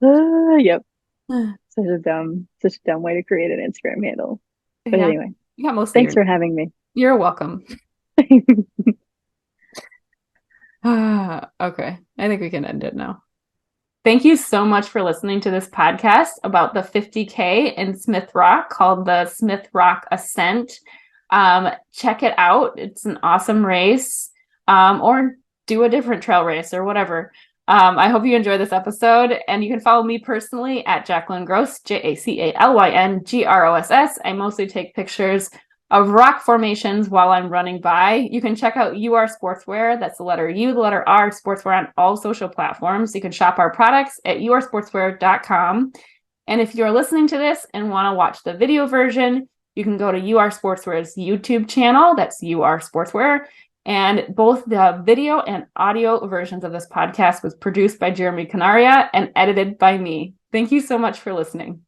Speaker 2: Yep. Such a dumb way to create an Instagram handle. But
Speaker 1: Yeah,
Speaker 2: anyway,
Speaker 1: you got most of
Speaker 2: thanks
Speaker 1: your.
Speaker 2: for having me.
Speaker 1: You're welcome. Okay, I think we can end it now. Thank you so much for listening to this podcast about the 50K in Smith Rock called the Smith Rock Ascent. Check it out. It's an awesome race, or do a different trail race or whatever. I hope you enjoy this episode, and you can follow me personally at Jacalyn Gross, JacalynGross. I mostly take pictures of rock formations while I'm running by. You can check out UR Sportswear. That's the letter U, the letter R, Sportswear on all social platforms. You can shop our products at ursportswear.com. And if you're listening to this and want to watch the video version, you can go to UR Sportswear's YouTube channel. That's UR Sportswear. And both the video and audio versions of this podcast was produced by Jeremy Canaria and edited by me. Thank you so much for listening.